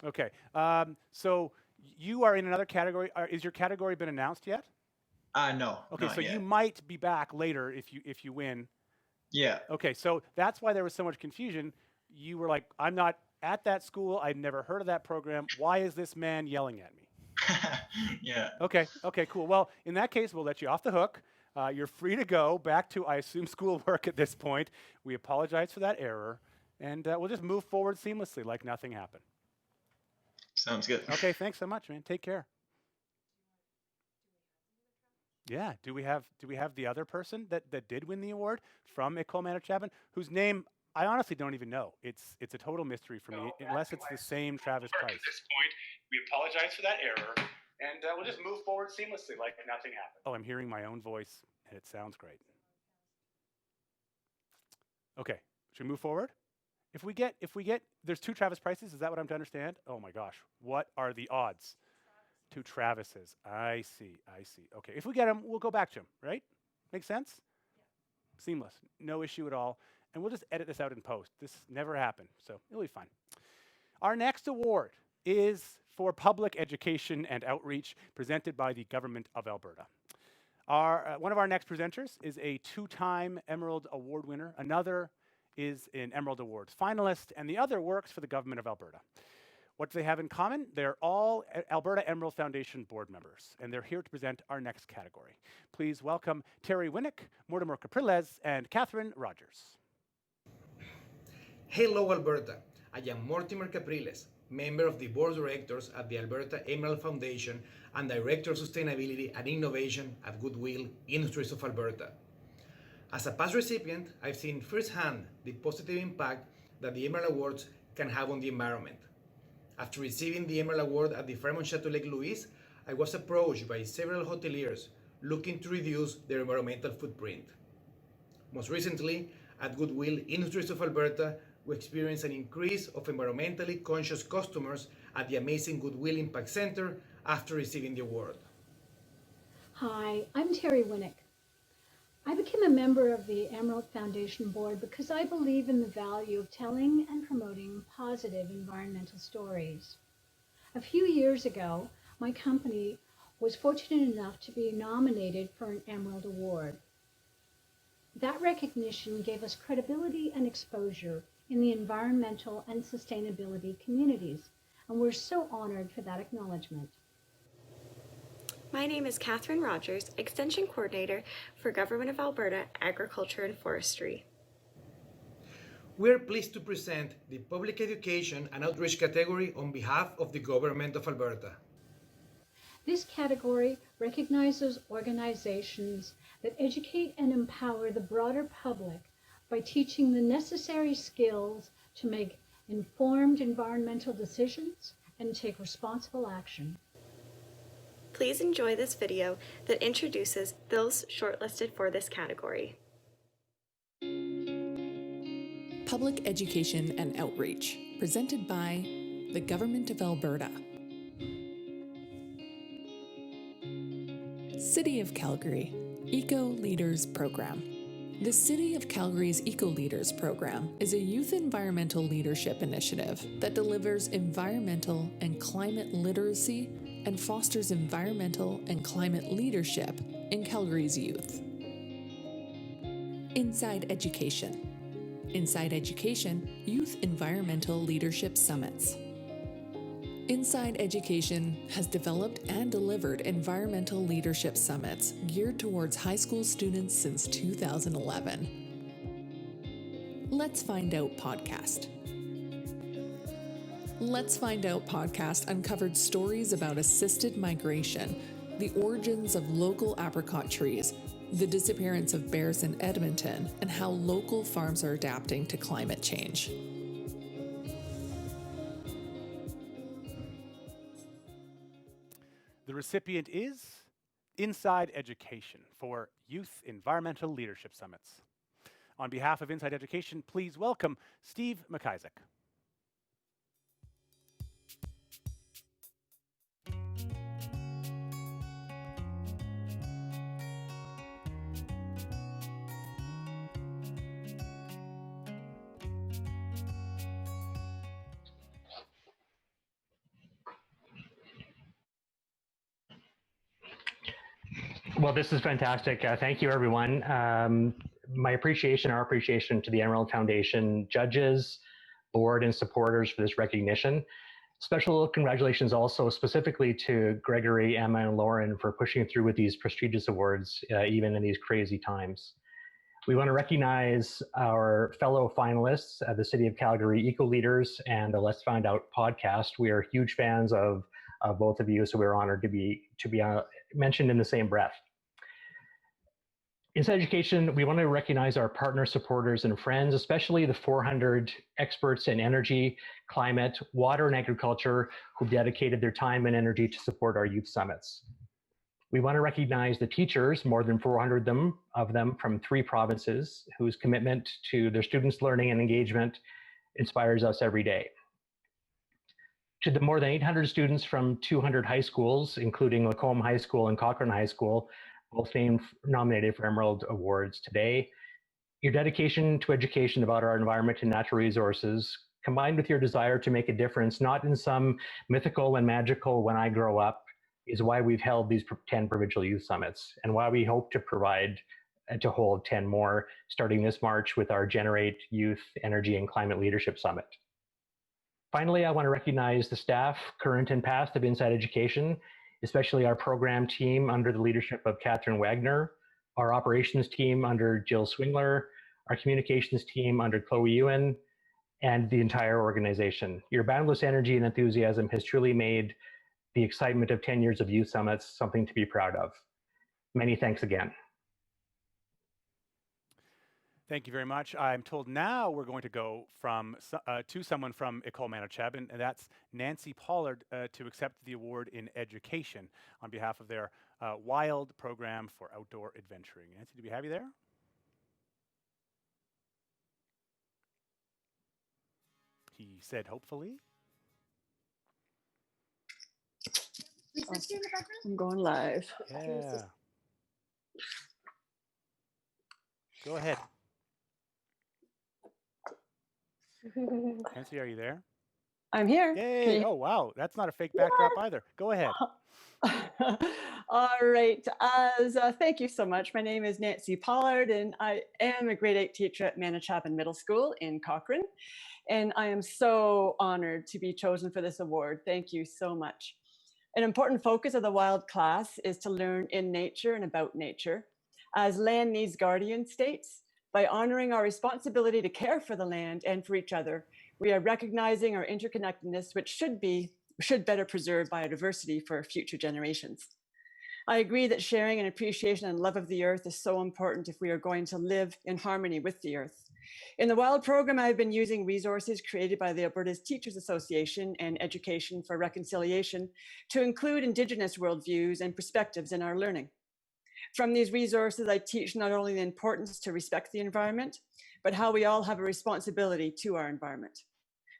No. Okay. So you are in another category. Is your category been announced yet? No. Okay. So you might be back later if you win. Yeah. Okay. So that's why there was so much confusion. You were like, I'm not at that school. I've never heard of that program. Why is this man yelling at me? Yeah. Okay. Okay, cool. Well, in that case, we'll let you off the hook. You're free to go back to, I assume, schoolwork at this point. We apologize for that error. And we'll just move forward seamlessly like nothing happened. Sounds good. Okay, thanks so much, man. Take care. Yeah. Do we have the other person that did win the award from École Manitochaban, whose name I honestly don't even know. It's a total mystery for me, unless it's the same Travis Price. At this point, we apologize for that error, and we'll just move forward seamlessly like nothing happened. Oh, I'm hearing my own voice, and it sounds great. Okay, should we move forward? If we get, there's 2 Travis Prices. Is that what I'm to understand? Oh my gosh, what are the odds? 2 Travises. I see. Okay, if we get them, we'll go back to them. Right? Make sense? Yeah. Seamless. No issue at all. And we'll just edit this out in post. This never happened, so it'll be fine. Our next award is for public education and outreach, presented by the Government of Alberta. One of our next presenters is a 2-time Emerald Award winner. Another is an Emerald Awards finalist, and the other works for the Government of Alberta. What do they have in common? They're all Alberta Emerald Foundation board members, and they're here to present our next category. Please welcome Terry Winnick, Mortimer Capriles, and Catherine Rogers. Hello, Alberta. I am Mortimer Capriles, member of the Board of Directors at the Alberta Emerald Foundation, and Director of Sustainability and Innovation at Goodwill Industries of Alberta. As a past recipient, I've seen firsthand the positive impact that the Emerald Awards can have on the environment. After receiving the Emerald Award at the Fairmont Chateau Lake Louise, I was approached by several hoteliers looking to reduce their environmental footprint. Most recently, at Goodwill Industries of Alberta, we experienced an increase of environmentally conscious customers at the amazing Goodwill Impact Center after receiving the award. Hi, I'm Terry Winnick. I became a member of the Emerald Foundation board because I believe in the value of telling and promoting positive environmental stories. A few years ago, my company was fortunate enough to be nominated for an Emerald Award. That recognition gave us credibility and exposure in the environmental and sustainability communities, and we're so honored for that acknowledgement. My name is Catherine Rogers, Extension Coordinator for Government of Alberta, Agriculture and Forestry. We are pleased to present the Public Education and Outreach category on behalf of the Government of Alberta. This category recognizes organizations that educate and empower the broader public by teaching the necessary skills to make informed environmental decisions and take responsible action. Please enjoy this video that introduces those shortlisted for this category. Public Education and Outreach, presented by the Government of Alberta. City of Calgary Eco Leaders Program. The City of Calgary's Eco Leaders Program is a youth environmental leadership initiative that delivers environmental and climate literacy and fosters environmental and climate leadership in Calgary's youth. Inside Education. Inside Education Youth Environmental Leadership Summits. Inside Education has developed and delivered environmental leadership summits geared towards high school students since 2011. Let's Find Out podcast. Let's Find Out podcast uncovered stories about assisted migration, the origins of local apricot trees, the disappearance of bears in Edmonton, and how local farms are adapting to climate change. The recipient is Inside Education for Youth Environmental Leadership Summits. On behalf of Inside Education, please welcome Steve McIsaac. Well, this is fantastic. Thank you, everyone. My appreciation, our appreciation to the Emerald Foundation judges, board, and supporters for this recognition. Special congratulations also specifically to Gregory, Emma, and Lauren for pushing through with these prestigious awards, even in these crazy times. We want to recognize our fellow finalists at the City of Calgary Eco Leaders and the Let's Find Out podcast. We are huge fans of both of you, so we're honored to be mentioned in the same breath. Inside Education, we want to recognize our partner supporters and friends, especially the 400 experts in energy, climate, water, and agriculture who dedicated their time and energy to support our youth summits. We want to recognize the teachers, more than 400 of them from 3 provinces, whose commitment to their students' learning and engagement inspires us every day. To the more than 800 students from 200 high schools, including Lacombe High School and Cochrane High School, both nominated for Emerald Awards today. Your dedication to education about our environment and natural resources, combined with your desire to make a difference, not in some mythical and magical when I grow up, is why we've held these 10 provincial youth summits and why we hope to hold 10 more starting this March with our Generate Youth Energy and Climate Leadership Summit. Finally, I want to recognize the staff, current and past, of Inside Education, especially our program team under the leadership of Catherine Wagner, our operations team under Jill Swingler, our communications team under Chloe Ewan, and the entire organization. Your boundless energy and enthusiasm has truly made the excitement of 10 years of youth summits something to be proud of. Many thanks again. Thank you very much. I'm told now we're going to go to someone from École Manitoba, and that's Nancy Pollard to accept the award in education on behalf of their WILD program for outdoor adventuring. Nancy, do we have you there? He said, hopefully. I'm going live. Yeah. Go ahead. Nancy, are you there? I'm here. Yay! Oh, wow. That's not a fake backdrop either. Go ahead. All right. Thank you so much. My name is Nancy Pollard, and I am a grade 8 teacher at Manitoba Middle School in Cochrane. And I am so honored to be chosen for this award. Thank you so much. An important focus of the WILD class is to learn in nature and about nature. As Land Needs Guardian states, by honoring our responsibility to care for the land and for each other, we are recognizing our interconnectedness, which should better preserve biodiversity for future generations. I agree that sharing an appreciation and love of the earth is so important if we are going to live in harmony with the earth. In the WILD program, I've been using resources created by the Alberta's Teachers Association and Education for Reconciliation to include Indigenous worldviews and perspectives in our learning. From these resources, I teach not only the importance to respect the environment, but how we all have a responsibility to our environment.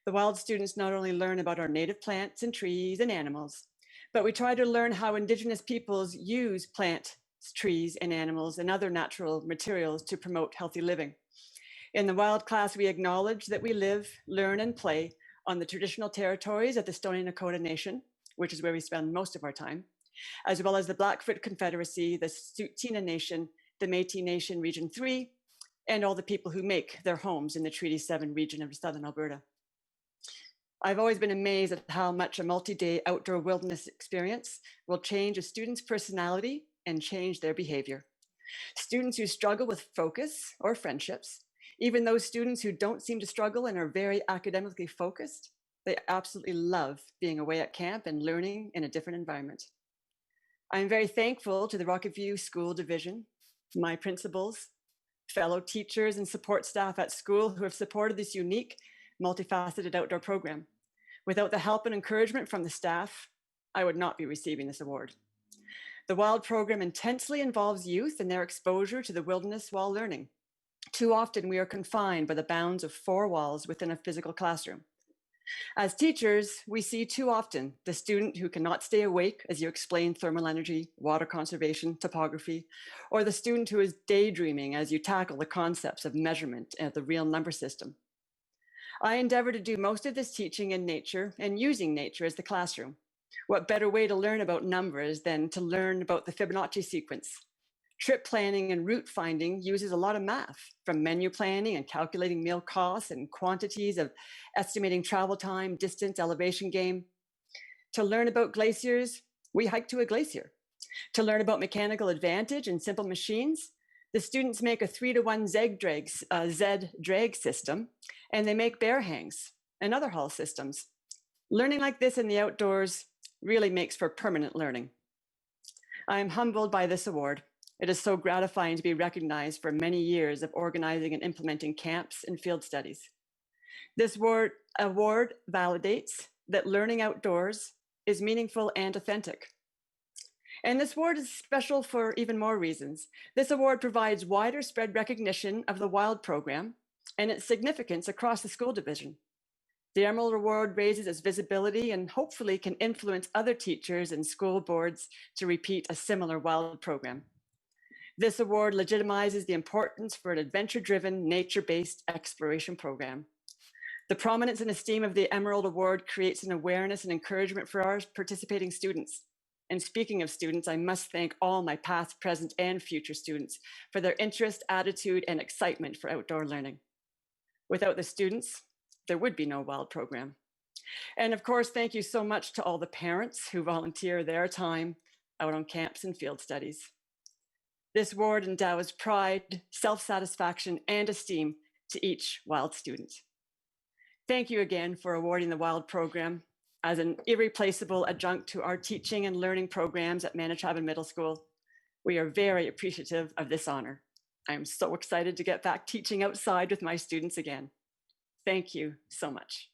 The WILD students not only learn about our native plants and trees and animals, but we try to learn how Indigenous peoples use plants, trees, and animals and other natural materials to promote healthy living. In the WILD class, we acknowledge that we live, learn, and play on the traditional territories of the Stoney Nakoda Nation, which is where we spend most of our time, as well as the Blackfoot Confederacy, the Tsuut'ina Nation, the Métis Nation Region 3, and all the people who make their homes in the Treaty 7 region of Southern Alberta. I've always been amazed at how much a multi-day outdoor wilderness experience will change a student's personality and change their behavior. Students who struggle with focus or friendships, even those students who don't seem to struggle and are very academically focused, they absolutely love being away at camp and learning in a different environment. I'm very thankful to the Rocket View School Division, my principals, fellow teachers and support staff at school who have supported this unique, multifaceted outdoor program. Without the help and encouragement from the staff, I would not be receiving this award. The WILD program intensely involves youth and their exposure to the wilderness while learning. Too often we are confined by the bounds of 4 walls within a physical classroom. As teachers, we see too often the student who cannot stay awake as you explain thermal energy, water conservation, topography, or the student who is daydreaming as you tackle the concepts of measurement and the real number system. I endeavor to do most of this teaching in nature and using nature as the classroom. What better way to learn about numbers than to learn about the Fibonacci sequence? Trip planning and route finding uses a lot of math, from menu planning and calculating meal costs and quantities of estimating travel time, distance, elevation game. To learn about glaciers, we hike to a glacier. To learn about mechanical advantage and simple machines, the students make a 3-to-1 Z drag system, and they make bear hangs and other haul systems. Learning like this in the outdoors really makes for permanent learning. I am humbled by this award. It is so gratifying to be recognized for many years of organizing and implementing camps and field studies. This award validates that learning outdoors is meaningful and authentic. And this award is special for even more reasons. This award provides wider spread recognition of the WILD program and its significance across the school division. The Emerald Award raises its visibility and hopefully can influence other teachers and school boards to repeat a similar WILD program. This award legitimizes the importance for an adventure-driven, nature-based exploration program. The prominence and esteem of the Emerald Award creates an awareness and encouragement for our participating students. And speaking of students, I must thank all my past, present, and future students for their interest, attitude, and excitement for outdoor learning. Without the students, there would be no WILD program. And of course, thank you so much to all the parents who volunteer their time out on camps and field studies. This award endows pride, self-satisfaction, and esteem to each WILD student. Thank you again for awarding the WILD program as an irreplaceable adjunct to our teaching and learning programs at Manitoba Middle School. We are very appreciative of this honor. I am so excited to get back teaching outside with my students again. Thank you so much.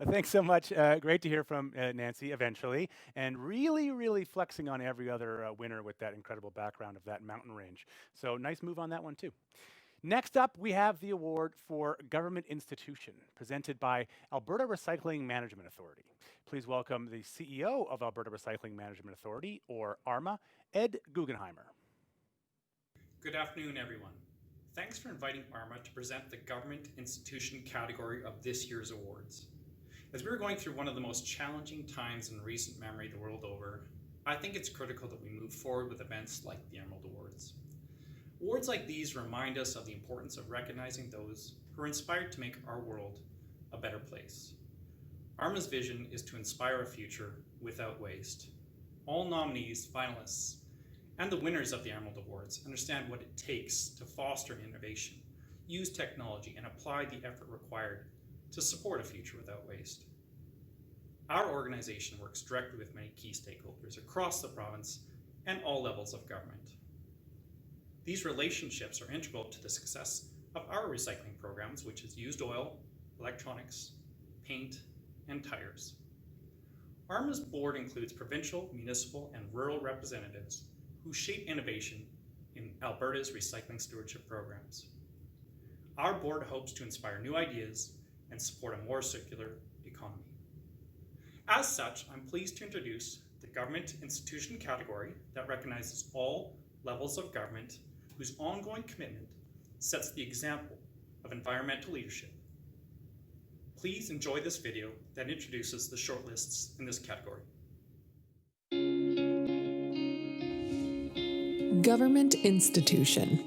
Thanks so much. Great to hear from Nancy eventually, and really flexing on every other winner with that incredible background of that mountain range. So nice move on that one too. Next up, we have the award for Government Institution, presented by Alberta Recycling Management Authority. Please welcome the CEO of Alberta Recycling Management Authority, or ARMA, Ed Guggenheimer. Good afternoon, everyone. Thanks for inviting ARMA to present the Government Institution category of this year's awards. As we're going through one of the most challenging times in recent memory the world over, I think it's critical that we move forward with events like the Emerald Awards. Awards like these remind us of the importance of recognizing those who are inspired to make our world a better place. ARMA's vision is to inspire a future without waste. All nominees, finalists, and the winners of the Emerald Awards understand what it takes to foster innovation, use technology, and apply the effort required to support a future without waste. Our organization works directly with many key stakeholders across the province and all levels of government. These relationships are integral to the success of our recycling programs, which is used oil, electronics, paint, and tires. ARMA's board includes provincial, municipal, and rural representatives who shape innovation in Alberta's recycling stewardship programs. Our board hopes to inspire new ideas and support a more circular economy. As such, I'm pleased to introduce the Government Institution category that recognizes all levels of government whose ongoing commitment sets the example of environmental leadership. Please enjoy this video that introduces the shortlists in this category. Government Institution.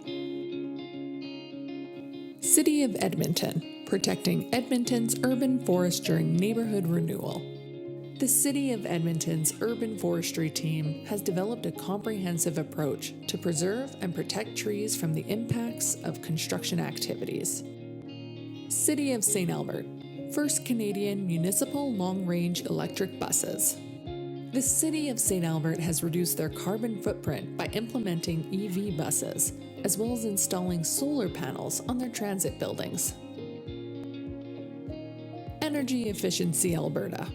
City of Edmonton, protecting Edmonton's urban forest during neighborhood renewal. The City of Edmonton's urban forestry team has developed a comprehensive approach to preserve and protect trees from the impacts of construction activities. City of St. Albert, first Canadian municipal long-range electric buses. The City of St. Albert has reduced their carbon footprint by implementing EV buses, as well as installing solar panels on their transit buildings. Energy Efficiency Alberta.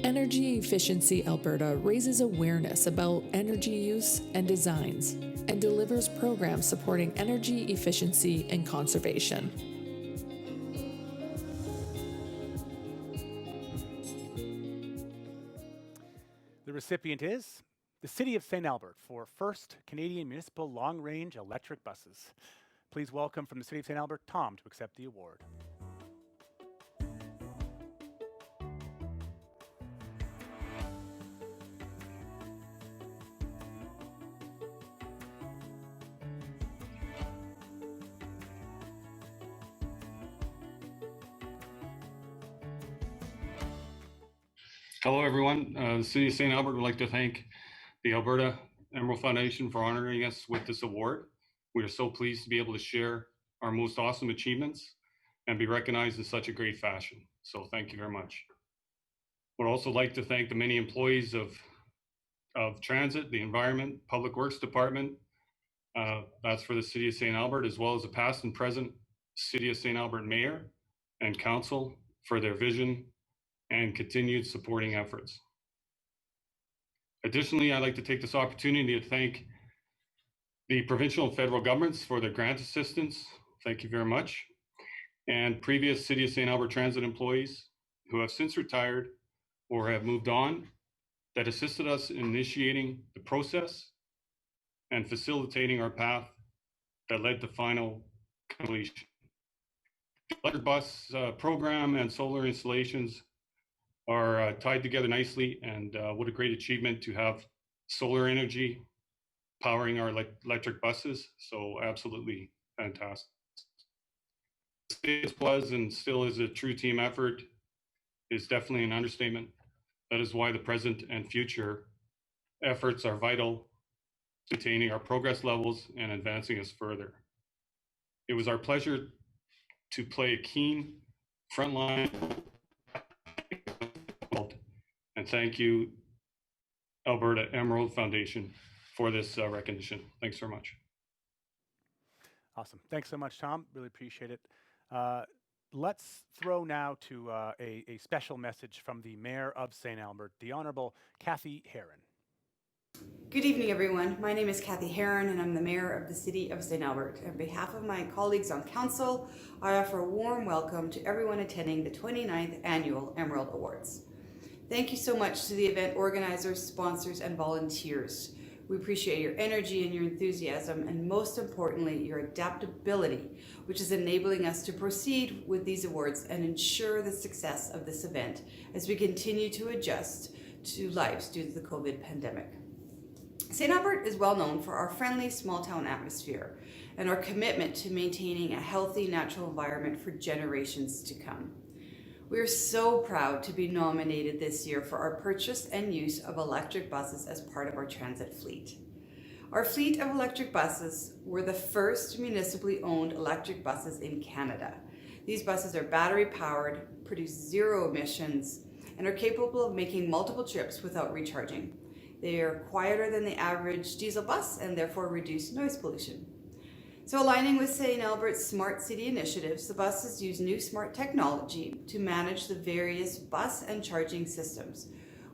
Energy Efficiency Alberta raises awareness about energy use and designs and delivers programs supporting energy efficiency and conservation. The recipient is the City of St. Albert for first Canadian municipal long-range electric buses. Please welcome from the City of St. Albert, Tom, to accept the award. Hello, everyone. The City of St. Albert would like to thank the Alberta Emerald Foundation for honoring us with this award. We are so pleased to be able to share our most awesome achievements and be recognized in such a great fashion. So thank you very much. Would also like to thank the many employees of Transit, the Environment, Public Works Department, that's for the City of St. Albert, as well as the past and present City of St. Albert Mayor and Council for their vision and continued supporting efforts. Additionally, I'd like to take this opportunity to thank the provincial and federal governments for their grant assistance. Thank you very much. And previous City of St. Albert Transit employees who have since retired or have moved on that assisted us in initiating the process and facilitating our path that led to final completion. The electric bus program and solar installations are tied together nicely, and what a great achievement to have solar energy powering our electric buses. So absolutely fantastic. This was and still is a true team effort is definitely an understatement. That is why the present and future efforts are vital to maintaining our progress levels and advancing us further. It was our pleasure to play a keen frontline. And thank you, Alberta Emerald Foundation, for this recognition. Thanks so much. Awesome. Thanks so much, Tom. Really appreciate it. Let's throw now to a special message from the Mayor of St. Albert, the Honourable Cathy Heron. Good evening, everyone. My name is Cathy Heron, and I'm the Mayor of the City of St. Albert. On behalf of my colleagues on Council, I offer a warm welcome to everyone attending the 29th Annual Emerald Awards. Thank you so much to the event organizers, sponsors, and volunteers. We appreciate your energy and your enthusiasm, and most importantly, your adaptability, which is enabling us to proceed with these awards and ensure the success of this event as we continue to adjust to lives due to the COVID pandemic. St. Albert is well known for our friendly small town atmosphere and our commitment to maintaining a healthy natural environment for generations to come. We are so proud to be nominated this year for our purchase and use of electric buses as part of our transit fleet. Our fleet of electric buses were the first municipally owned electric buses in Canada. These buses are battery powered, produce zero emissions, and are capable of making multiple trips without recharging. They are quieter than the average diesel bus and therefore reduce noise pollution. So aligning with St. Albert's Smart City initiatives, the buses use new smart technology to manage the various bus and charging systems.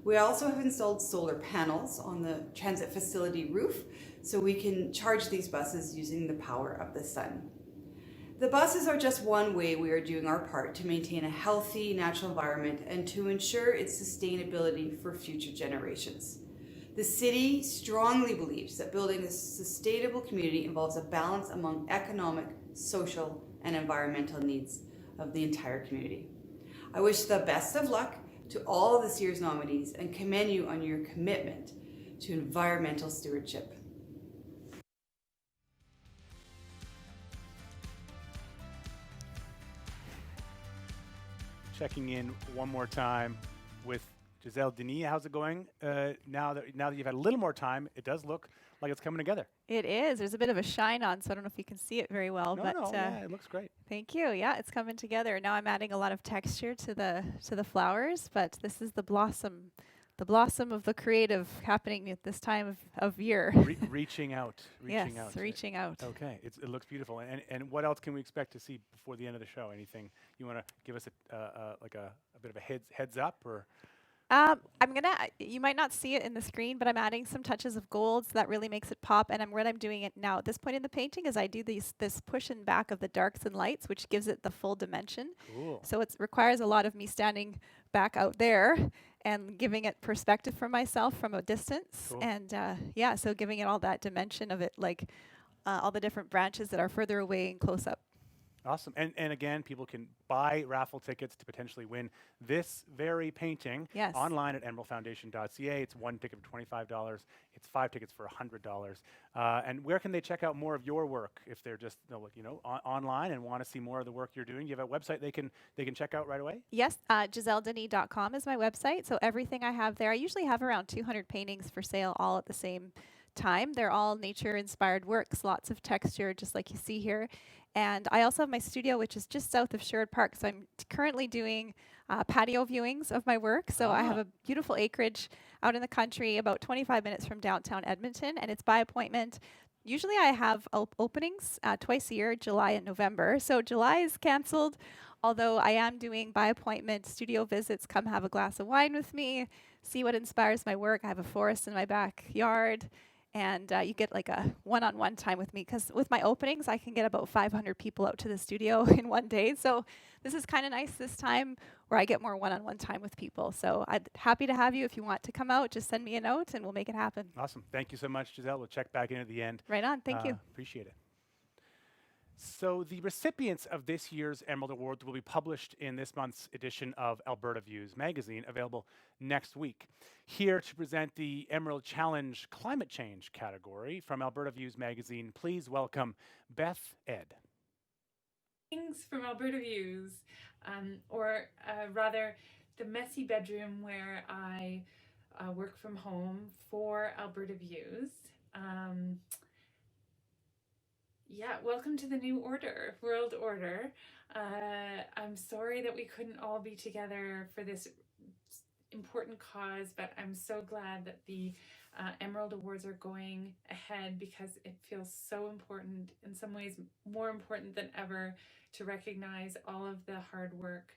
We also have installed solar panels on the transit facility roof so we can charge these buses using the power of the sun. The buses are just one way we are doing our part to maintain a healthy natural environment and to ensure its sustainability for future generations. The city strongly believes that building a sustainable community involves a balance among economic, social, and environmental needs of the entire community. I wish the best of luck to all of this year's nominees and commend you on your commitment to environmental stewardship. Checking in one more time with Giselle Denis. How's it going? Now that you've had a little more time, it does look like it's coming together. It is. There's a bit of a shine on, so I don't know if you can see it very well. Yeah, it looks great. Thank you. Yeah, it's coming together. Now I'm adding a lot of texture to the flowers, but this is the blossom of the creative happening at this time of year. Reaching out. Reaching out. Okay, it looks beautiful. And what else can we expect to see before the end of the show? Anything you want to give us a bit of a heads up or? You might not see it in the screen, but I'm adding some touches of gold, so that really makes it pop. And what I'm doing it now at this point in the painting is I do this push and back of the darks and lights, which gives it the full dimension. Cool. So it requires a lot of me standing back out there and giving it perspective for myself from a distance. Cool. And so giving it all that dimension of it, like all the different branches that are further away and close up. Awesome. And again, people can buy raffle tickets to potentially win this very painting online at emeraldfoundation.ca. It's one ticket for $25. It's 5 tickets for $100. And where can they check out more of your work if they're just online and want to see more of the work you're doing? You have a website they can check out right away? Yes, GiselleDenis.com is my website. So everything I have there, I usually have around 200 paintings for sale all at the same time. They're all nature-inspired works, lots of texture, just like you see here. And I also have my studio, which is just south of Sherwood Park. So I'm currently doing patio viewings of my work. So I have a beautiful acreage out in the country, about 25 minutes from downtown Edmonton, and it's by appointment. Usually I have openings twice a year, July and November. So July is canceled, although I am doing by appointment studio visits. Come have a glass of wine with me, see what inspires my work. I have a forest in my backyard. And you get like a one-on-one time with me, because with my openings, I can get about 500 people out to the studio in one day. So this is kind of nice this time where I get more one-on-one time with people. So I'm happy to have you. If you want to come out, just send me a note and we'll make it happen. Awesome. Thank you so much, Giselle. We'll check back in at the end. Right on. Thank you. Appreciate it. So the recipients of this year's Emerald Awards will be published in this month's edition of Alberta Views magazine, available next week. Here to present the Emerald Challenge Climate Change category from Alberta Views magazine, please welcome Beth Ed. Things from Alberta Views, or rather the messy bedroom where I work from home for Alberta Views. Yeah, welcome to the new order, world order. I'm sorry that we couldn't all be together for this important cause, but I'm so glad that the Emerald Awards are going ahead because it feels so important, in some ways more important than ever, to recognize all of the hard work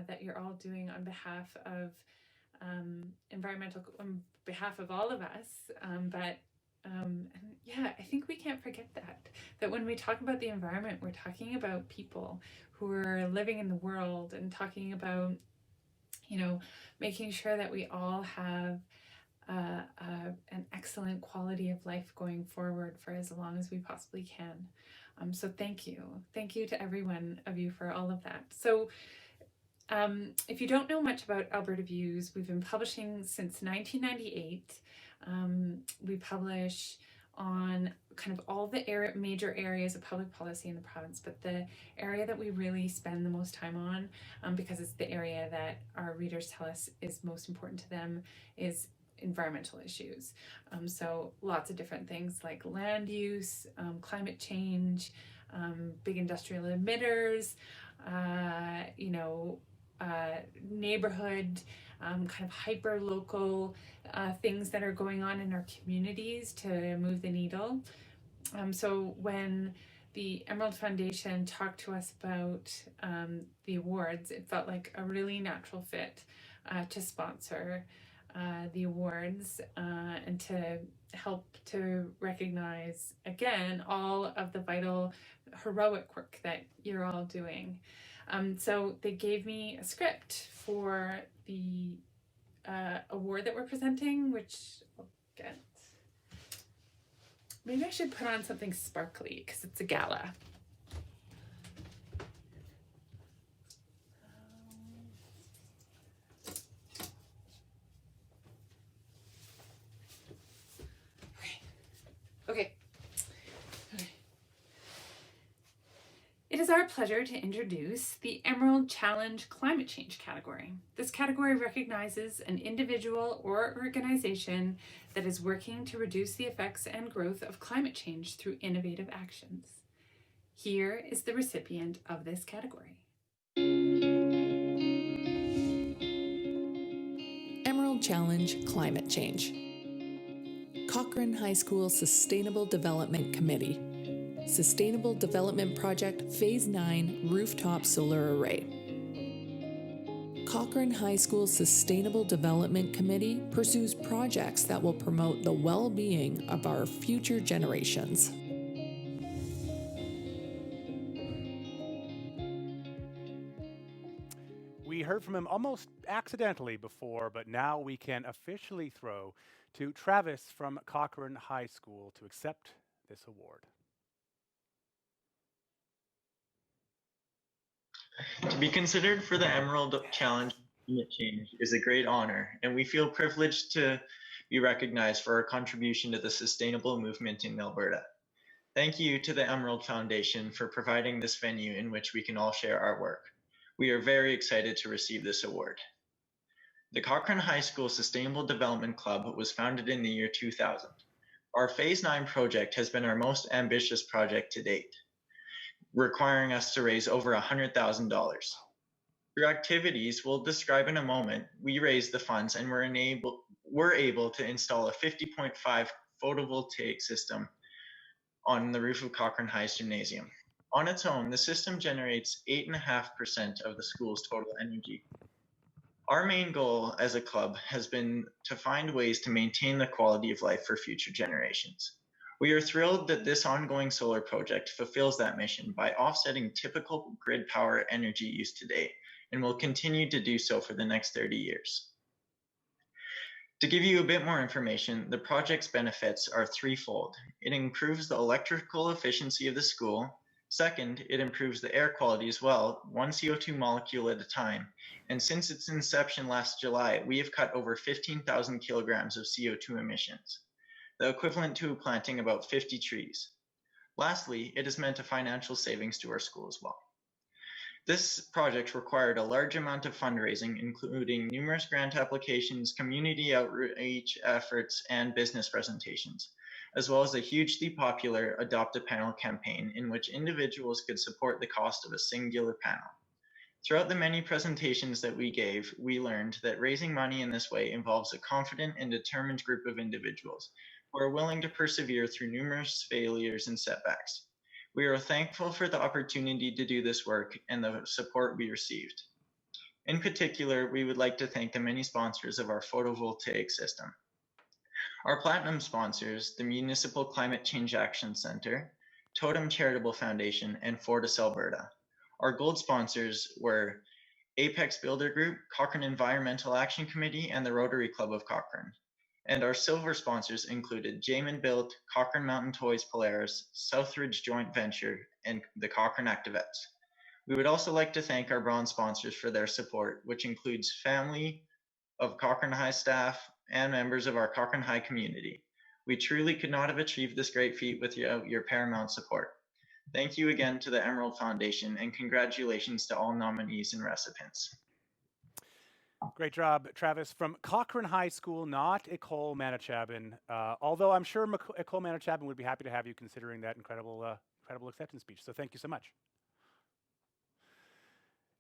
that you're all doing on behalf of on behalf of all of us. And yeah, I think we can't forget that when we talk about the environment, we're talking about people who are living in the world and talking about, making sure that we all have an excellent quality of life going forward for as long as we possibly can. So thank you. Thank you to every one of you for all of that. So if you don't know much about Alberta Views, we've been publishing since 1998. We publish on kind of all the major areas of public policy in the province, but the area that we really spend the most time on, because it's the area that our readers tell us is most important to them, is environmental issues. So lots of different things like land use, climate change, big industrial emitters, neighborhood, kind of hyper local things that are going on in our communities to move the needle. So when the Emerald Foundation talked to us about the awards, it felt like a really natural fit to sponsor the awards and to help to recognize, again, all of the vital, heroic work that you're all doing. So they gave me a script for the award that we're presenting, which I'll get. Maybe I should put on something sparkly because it's a gala. Okay. It is our pleasure to introduce the Emerald Challenge Climate Change category. This category recognizes an individual or organization that is working to reduce the effects and growth of climate change through innovative actions. Here is the recipient of this category. Emerald Challenge Climate Change. Cochrane High School Sustainable Development Committee. Sustainable Development Project Phase 9 Rooftop Solar Array. Cochrane High School Sustainable Development Committee pursues projects that will promote the well-being of our future generations. We heard from him almost accidentally before, but now we can officially throw to Travis from Cochrane High School to accept this award. To be considered for the Emerald Challenge Climate Change is a great honor, and we feel privileged to be recognized for our contribution to the sustainable movement in Alberta. Thank you to the Emerald Foundation for providing this venue in which we can all share our work. We are very excited to receive this award. The Cochrane High School Sustainable Development Club was founded in the year 2000. Our Phase 9 project has been our most ambitious project to date, requiring us to raise over $100,000. Through activities we'll describe in a moment, we raised the funds and were able to install a 50.5 photovoltaic system on the roof of Cochrane High's gymnasium. On its own, the system generates 8.5% of the school's total energy. Our main goal as a club has been to find ways to maintain the quality of life for future generations. We are thrilled that this ongoing solar project fulfills that mission by offsetting typical grid power energy use today, and will continue to do so for the next 30 years. To give you a bit more information, the project's benefits are threefold. It improves the electrical efficiency of the school. Second, it improves the air quality as well, one CO2 molecule at a time. And since its inception last July, we have cut over 15,000 kilograms of CO2 emissions, the equivalent to planting about 50 trees. Lastly, it has meant a financial savings to our school as well. This project required a large amount of fundraising, including numerous grant applications, community outreach efforts, and business presentations. as well as a hugely popular Adopt a Panel campaign in which individuals could support the cost of a singular panel. Throughout the many presentations that we gave, we learned that raising money in this way involves a confident and determined group of individuals who are willing to persevere through numerous failures and setbacks. We are thankful for the opportunity to do this work and the support we received. In particular, we would like to thank the many sponsors of our photovoltaic system. Our platinum sponsors, the Municipal Climate Change Action Centre, Totem Charitable Foundation, and Fortis Alberta. Our gold sponsors were Apex Builder Group, Cochrane Environmental Action Committee, and the Rotary Club of Cochrane. And our silver sponsors included Jamin Built, Cochrane Mountain Toys Polaris, Southridge Joint Venture, and the Cochrane Activettes. We would also like to thank our bronze sponsors for their support, which includes family of Cochrane High staff and members of our Cochrane High community. We truly could not have achieved this great feat without your paramount support. Thank you again to the Emerald Foundation, and congratulations to all nominees and recipients. Great job, Travis. From Cochrane High School, not École Manitobain, although I'm sure École Manitobain would be happy to have you considering that incredible acceptance speech. So thank you so much.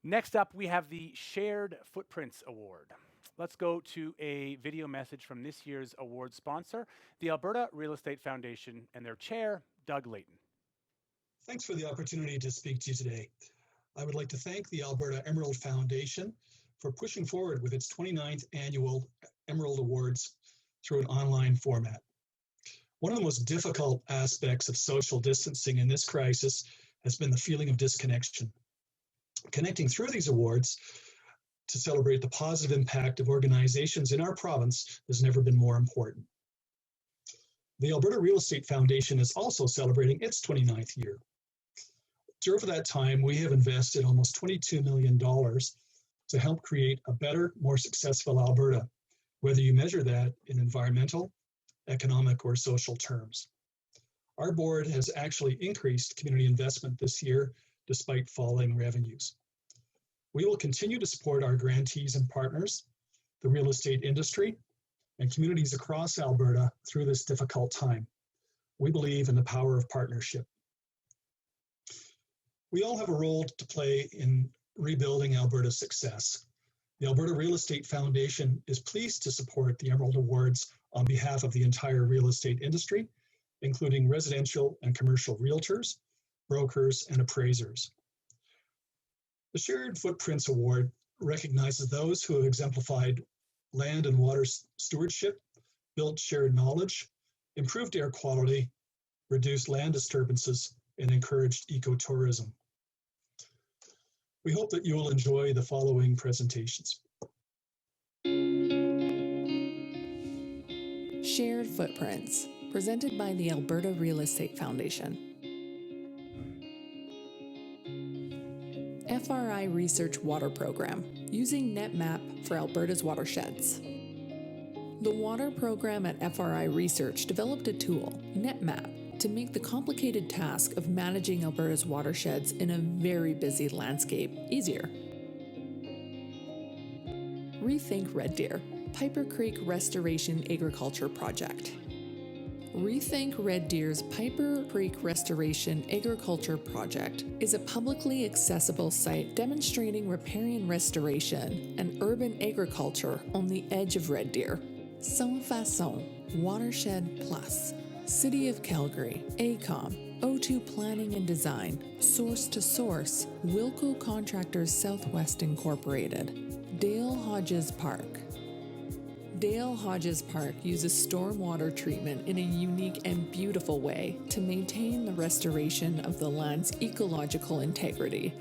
Next up, we have the Shared Footprints Award. Let's go to a video message from this year's award sponsor, the Alberta Real Estate Foundation, and their chair, Doug Layton. Thanks for the opportunity to speak to you today. I would like to thank the Alberta Emerald Foundation for pushing forward with its 29th annual Emerald Awards through an online format. One of the most difficult aspects of social distancing in this crisis has been the feeling of disconnection. Connecting through these awards to celebrate the positive impact of organizations in our province has never been more important. The Alberta Real Estate Foundation is also celebrating its 29th year. During that time, we have invested almost $22 million to help create a better, more successful Alberta, whether you measure that in environmental, economic, or social terms. Our board has actually increased community investment this year despite falling revenues. We will continue to support our grantees and partners, the real estate industry, and communities across Alberta through this difficult time. We believe in the power of partnership. We all have a role to play in rebuilding Alberta's success. The Alberta Real Estate Foundation is pleased to support the Emerald Awards on behalf of the entire real estate industry, including residential and commercial realtors, brokers, and appraisers. The Shared Footprints Award recognizes those who have exemplified land and water stewardship, built shared knowledge, improved air quality, reduced land disturbances, and encouraged ecotourism. We hope that you will enjoy the following presentations. Shared Footprints, presented by the Alberta Real Estate Foundation. FRI Research Water Program, using NetMap for Alberta's watersheds. The water program at FRI Research developed a tool, NetMap, to make the complicated task of managing Alberta's watersheds in a very busy landscape easier. Rethink Red Deer, Piper Creek Restoration Agriculture Project. Rethink Red Deer's Piper Creek Restoration Agriculture Project is a publicly accessible site demonstrating riparian restoration and urban agriculture on the edge of Red Deer. Sans Façon, Watershed Plus, City of Calgary, ACOM, O2 Planning and Design, Source to Source, Wilco Contractors Southwest Incorporated, Dale Hodges Park. Dale Hodges Park uses stormwater treatment in a unique and beautiful way to maintain the restoration of the land's ecological integrity.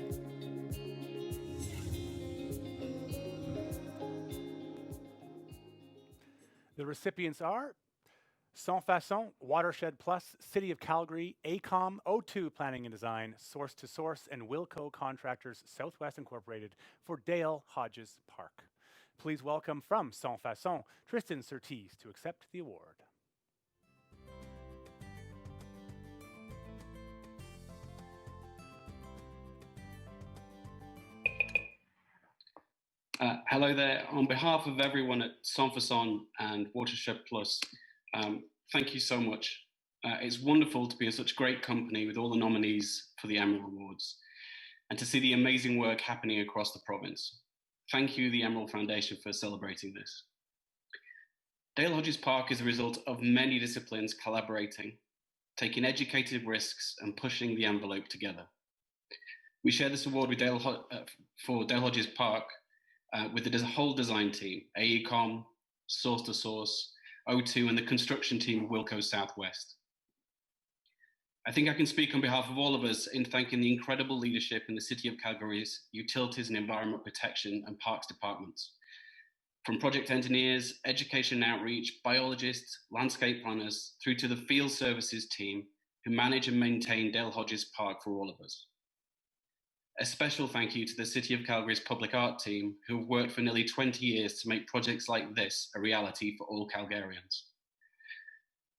The recipients are Sans Façon, Watershed Plus, City of Calgary, ACOM, O2 Planning and Design, Source to Source, and Wilco Contractors Southwest Incorporated for Dale Hodges Park. Please welcome from Sans Façon, Tristan Surtees to accept the award. Hello there. On behalf of everyone at Sans Façon and Watershed Plus, thank you so much It's wonderful to be in such great company with all the nominees for the Emerald Awards and to see the amazing work happening across the province. Thank you, the Emerald Foundation, for celebrating this. Dale Hodges Park is a result of many disciplines collaborating, taking educated risks and pushing the envelope together. We share this award with for Dale Hodges Park with the whole design team, AECOM, Source to Source, O2, and the construction team of Wilco Southwest. I think I can speak on behalf of all of us in thanking the incredible leadership in the City of Calgary's Utilities and Environment Protection and Parks departments. From project engineers, education and outreach, biologists, landscape planners, through to the field services team who manage and maintain Dale Hodges Park for all of us. A special thank you to the City of Calgary's public art team who have worked for nearly 20 years to make projects like this a reality for all Calgarians.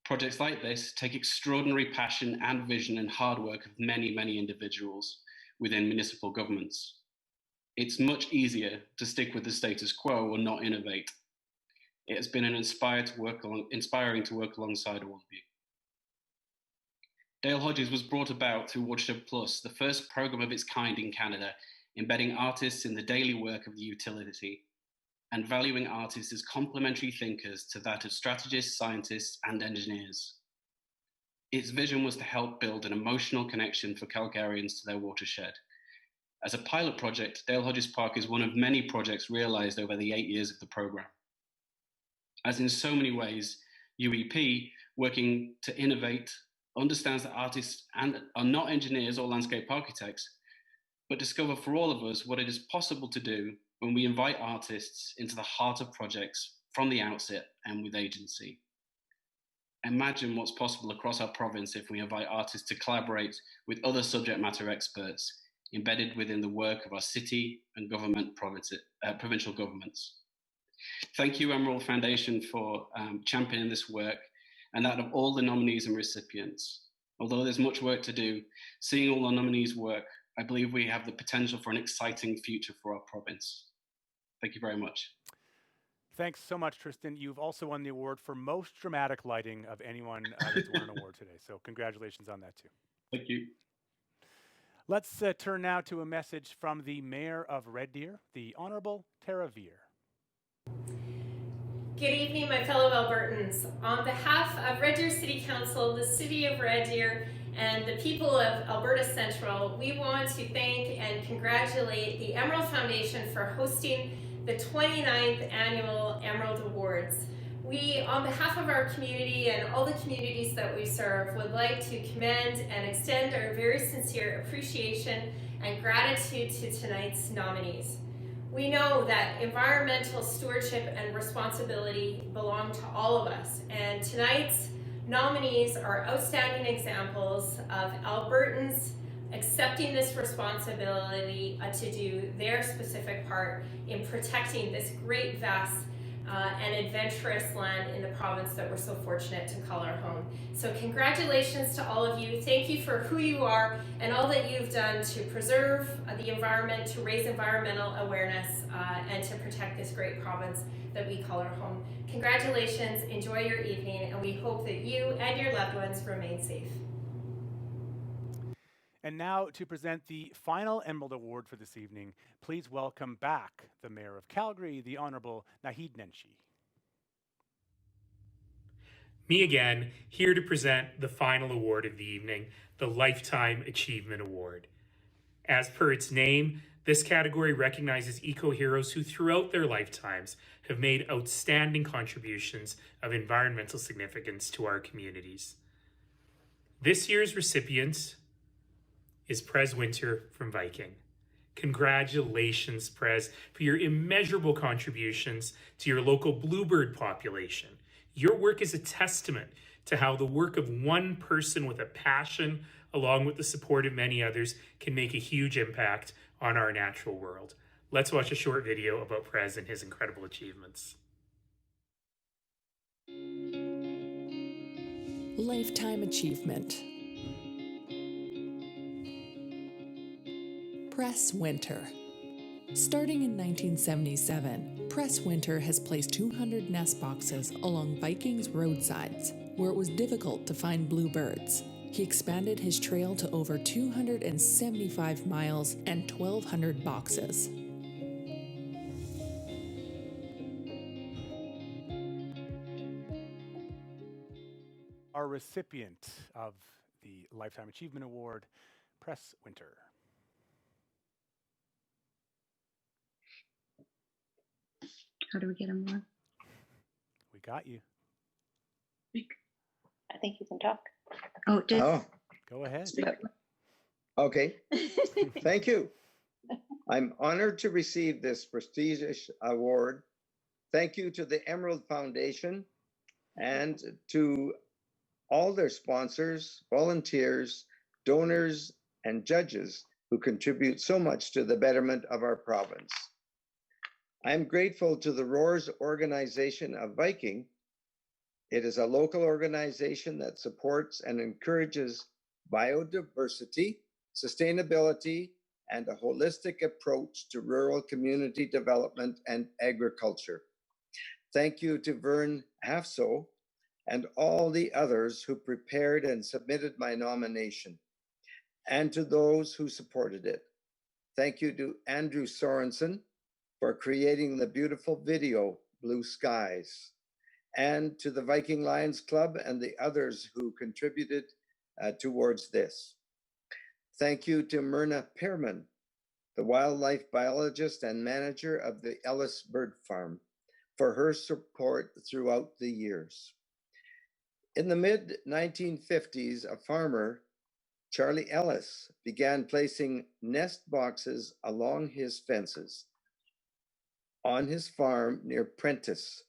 Projects like this take extraordinary passion and vision and hard work of many, many individuals within municipal governments. It's much easier to stick with the status quo or not innovate. It has been inspiring to work alongside all of you. Dale Hodges was brought about through Watershed Plus, the first program of its kind in Canada, embedding artists in the daily work of the utility and valuing artists as complementary thinkers to that of strategists, scientists, and engineers. Its vision was to help build an emotional connection for Calgarians to their watershed. As a pilot project, Dale Hodges Park is one of many projects realized over the 8 years of the program. As in so many ways, UEP, working to innovate, understands that artists are not engineers or landscape architects, but discover for all of us what it is possible to do when we invite artists into the heart of projects from the outset and with agency. Imagine what's possible across our province if we invite artists to collaborate with other subject matter experts embedded within the work of our city and provincial governments. Thank you, Emerald Foundation, for championing this work and that of all the nominees and recipients. Although there's much work to do, seeing all the nominees work, I believe we have the potential for an exciting future for our province. Thank you very much. Thanks so much, Tristan. You've also won the award for most dramatic lighting of anyone that's won an award today. So congratulations on that too. Thank you. Let's turn now to a message from the Mayor of Red Deer, the Honourable Tara Veer. Good evening, my fellow Albertans. On behalf of Red Deer City Council, the City of Red Deer, and the people of Alberta Central, we want to thank and congratulate the Emerald Foundation for hosting the 29th Annual Emerald Awards. We, on behalf of our community and all the communities that we serve, would like to commend and extend our very sincere appreciation and gratitude to tonight's nominees. We know that environmental stewardship and responsibility belong to all of us, and tonight's nominees are outstanding examples of Albertans accepting this responsibility to do their specific part in protecting this great, vast, and adventurous land in the province that we're so fortunate to call our home. So congratulations to all of you. Thank you for who you are and all that you've done to preserve the environment, to raise environmental awareness, and to protect this great province that we call our home. Congratulations, enjoy your evening, and we hope that you and your loved ones remain safe. And now to present the final Emerald Award for this evening, please welcome back the Mayor of Calgary, the Honourable Naheed Nenshi. Me again, here to present the final award of the evening, the Lifetime Achievement Award. As per its name, this category recognizes eco-heroes who throughout their lifetimes have made outstanding contributions of environmental significance to our communities. This year's recipient is Prez Winter from Viking. Congratulations, Prez, for your immeasurable contributions to your local bluebird population. Your work is a testament to how the work of one person with a passion, along with the support of many others, can make a huge impact on our natural world. Let's watch a short video about Prez and his incredible achievements. Lifetime Achievement. Press Winter. Starting in 1977, Press Winter has placed 200 nest boxes along Viking's roadsides, where it was difficult to find bluebirds. He expanded his trail to over 275 miles and 1,200 boxes. Our recipient of the Lifetime Achievement Award, Press Winter. How do we get him on? We got you. I think you can talk. Oh, did Go ahead. Okay. Thank you. I'm honored to receive this prestigious award. Thank you to the Emerald Foundation and to all their sponsors, volunteers, donors, and judges who contribute so much to the betterment of our province. I'm grateful to the Roars organization of Viking. It is a local organization that supports and encourages biodiversity, sustainability, and a holistic approach to rural community development and agriculture. Thank you to Vern Hafso and all the others who prepared and submitted my nomination, and to those who supported it. Thank you to Andrew Sorensen for creating the beautiful video, Blue Skies, and to the Viking Lions Club and the others who contributed towards this. Thank you to Myrna Pearman, the wildlife biologist and manager of the Ellis Bird Farm, for her support throughout the years. In the mid-1950s, a farmer, Charlie Ellis, began placing nest boxes along his fences on his farm near Prentice,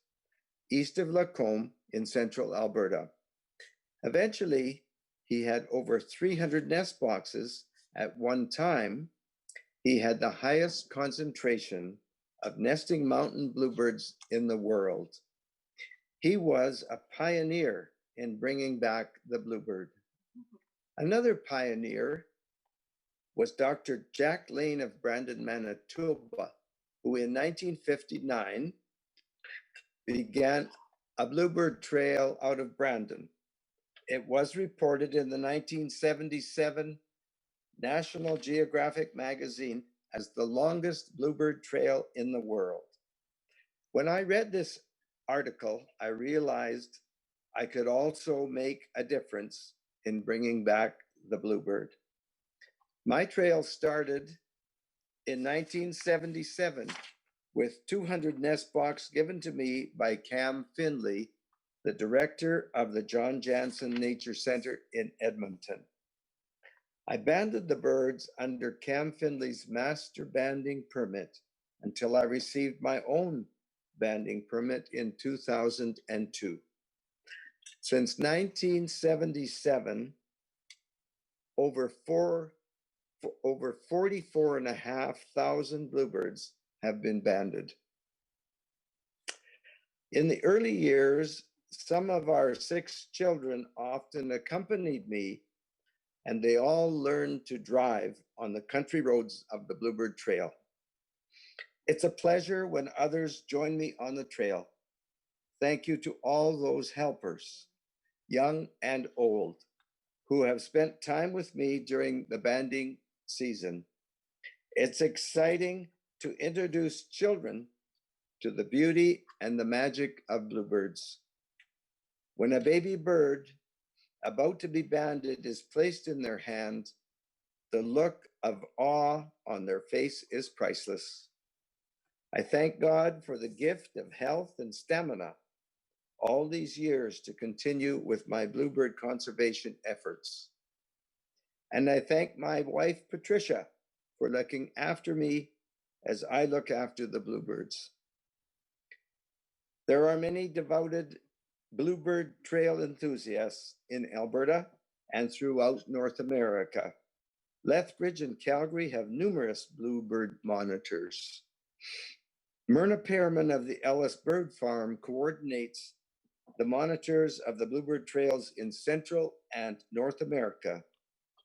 east of Lacombe in central Alberta. Eventually, he had over 300 nest boxes at one time. He had the highest concentration of nesting mountain bluebirds in the world. He was a pioneer in bringing back the bluebird. Another pioneer was Dr. Jack Lane of Brandon, Manitoba, who in 1959 began a bluebird trail out of Brandon. It was reported in the 1977 National Geographic magazine as the longest bluebird trail in the world. When I read this article, I realized I could also make a difference in bringing back the bluebird. My trail started in 1977 with 200 nest boxes given to me by Cam Finley, the director of the John Jansen Nature Center in Edmonton. I banded the birds under Cam Finley's master banding permit until I received my own banding permit in 2002. Since 1977, over 44,500 bluebirds have been banded. In the early years, some of our 6 children often accompanied me, and they all learned to drive on the country roads of the Bluebird Trail. It's a pleasure when others join me on the trail. Thank you to all those helpers, young and old, who have spent time with me during the banding season. It's exciting to introduce children to the beauty and the magic of bluebirds. When a baby bird about to be banded is placed in their hand, the look of awe on their face is priceless. I thank God for the gift of health and stamina all these years to continue with my bluebird conservation efforts. And I thank my wife, Patricia, for looking after me as I look after the bluebirds. There are many devoted bluebird trail enthusiasts in Alberta and throughout North America. Lethbridge and Calgary have numerous bluebird monitors. Myrna Pearman of the Ellis Bird Farm coordinates the monitors of the bluebird trails in Central and North America.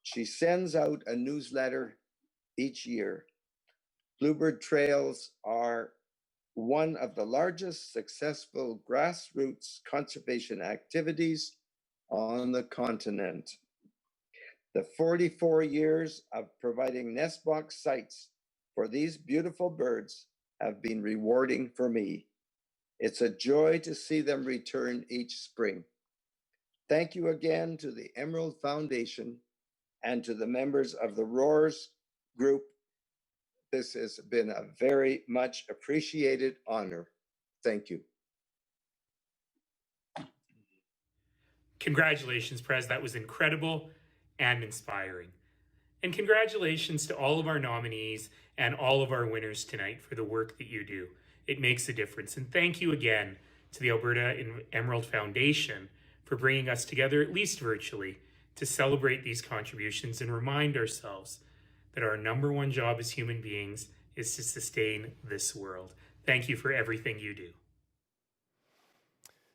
She sends out a newsletter each year. Bluebird trails are one of the largest successful grassroots conservation activities on the continent. The 44 years of providing nest box sites for these beautiful birds have been rewarding for me. It's a joy to see them return each spring. Thank you again to the Emerald Foundation and to the members of the Roars group. This has been a very much appreciated honor. Thank you. Congratulations, Prez. That was incredible and inspiring. And congratulations to all of our nominees and all of our winners tonight for the work that you do. It makes a difference. And thank you again to the Alberta Emerald Foundation for bringing us together, at least virtually, to celebrate these contributions and remind ourselves that our number one job as human beings is to sustain this world. Thank you for everything you do.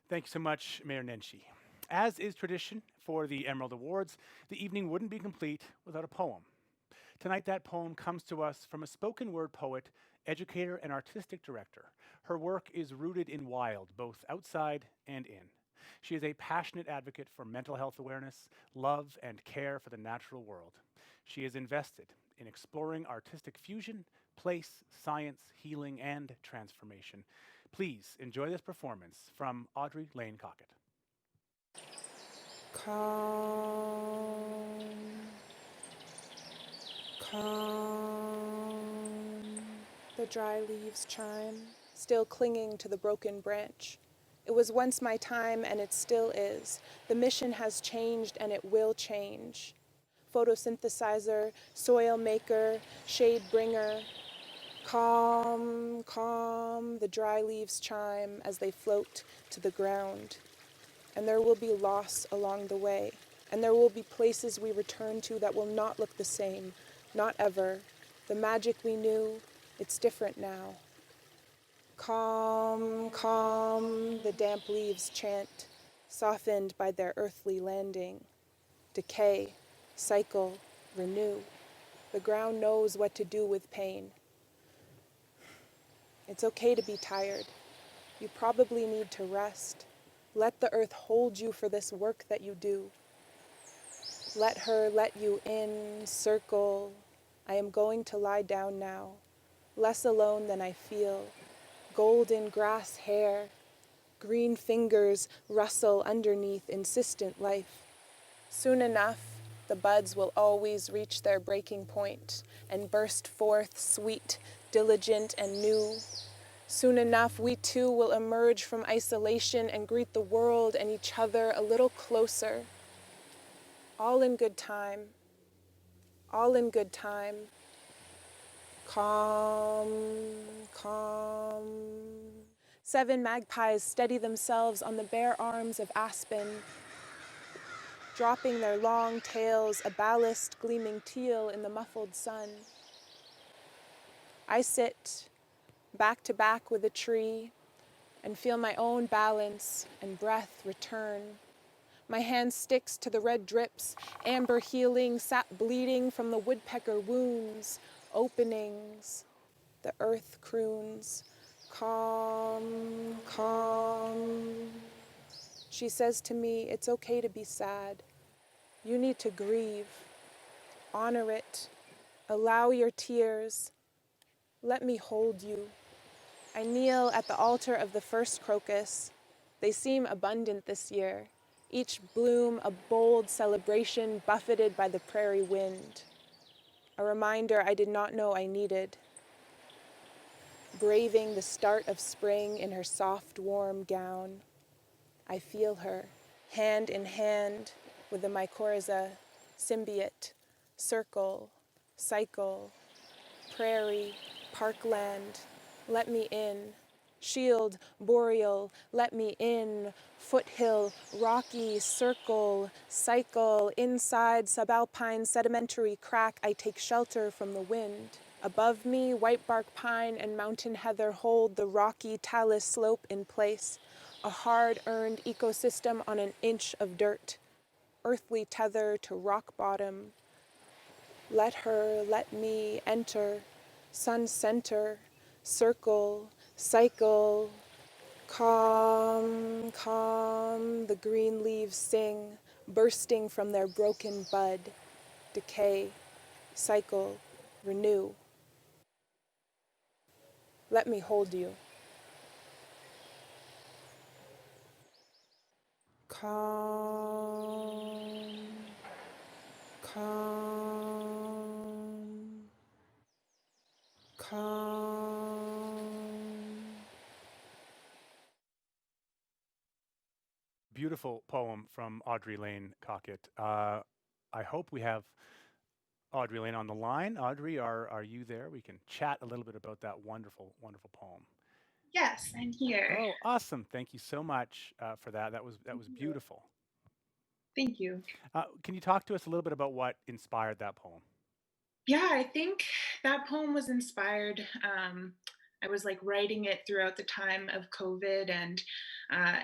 Thank you so much, Mayor Nenshi. As is tradition for the Emerald Awards, the evening wouldn't be complete without a poem. Tonight, that poem comes to us from a spoken word poet, educator, and artistic director. Her work is rooted in wild, both outside and in. She is a passionate advocate for mental health awareness, love, and care for the natural world. She is invested in exploring artistic fusion, place, science, healing, and transformation. Please enjoy this performance from Audrey Lane Cockett. Calm, calm. The dry leaves chime, still clinging to the broken branch. It was once my time and it still is. The mission has changed and it will change. Photosynthesizer, soil maker, shade bringer. Calm, calm, the dry leaves chime as they float to the ground. And there will be loss along the way. And there will be places we return to that will not look the same, not ever. The magic we knew, it's different now. Calm, calm, the damp leaves chant, softened by their earthly landing. Decay, cycle, renew. The ground knows what to do with pain. It's okay to be tired. You probably need to rest. Let the earth hold you for this work that you do. Let her let you in, circle. I am going to lie down now, less alone than I feel. Golden grass hair, green fingers rustle underneath insistent life. Soon enough, the buds will always reach their breaking point and burst forth sweet, diligent, and new. Soon enough, we too will emerge from isolation and greet the world and each other a little closer. All in good time. All in good time. Calm, calm. 7 magpies steady themselves on the bare arms of aspen, dropping their long tails, a ballast gleaming teal in the muffled sun. I sit back to back with a tree and feel my own balance and breath return. My hand sticks to the red drips, amber healing, sap bleeding from the woodpecker wounds, openings. The earth croons, calm, calm. She says to me, it's okay to be sad. You need to grieve. Honor it. Allow your tears. Let me hold you. I kneel at the altar of the first crocus. They seem abundant this year. Each bloom a bold celebration buffeted by the prairie wind. A reminder I did not know I needed. Braving the start of spring in her soft, warm gown. I feel her, hand in hand with the mycorrhiza, symbiote, circle, cycle, prairie, parkland, let me in. Shield, boreal, let me in. Foothill, rocky, circle, cycle, inside subalpine sedimentary crack, I take shelter from the wind. Above me, white bark pine and mountain heather hold the rocky talus slope in place, a hard-earned ecosystem on an inch of dirt, earthly tether to rock bottom. Let her, let me enter, sun center, circle, cycle, Calm, calm, the green leaves sing, bursting from their broken bud, decay, cycle, renew. Let me hold you. Calm, calm, calm. Beautiful poem from Audrey Lane Cockett. I hope we have Audrey Lane on the line. Audrey, are you there? We can chat a little bit about that wonderful, wonderful poem. Yes, I'm here. Oh, awesome! Thank you so much for that. That was beautiful. Thank you. Can you talk to us a little bit about what inspired that poem? Yeah, I think that poem was inspired. I was like writing it throughout the time of COVID and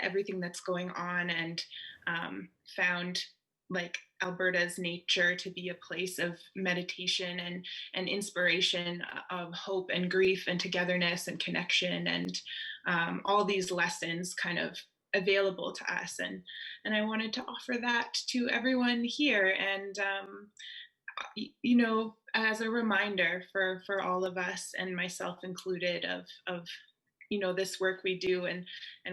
everything that's going on, and found like Alberta's nature to be a place of meditation and inspiration, of hope and grief and togetherness and connection, and all these lessons kind of available to us. And I wanted to offer that to everyone here, and you know, as a reminder for all of us, and myself included, of you know, this work we do, and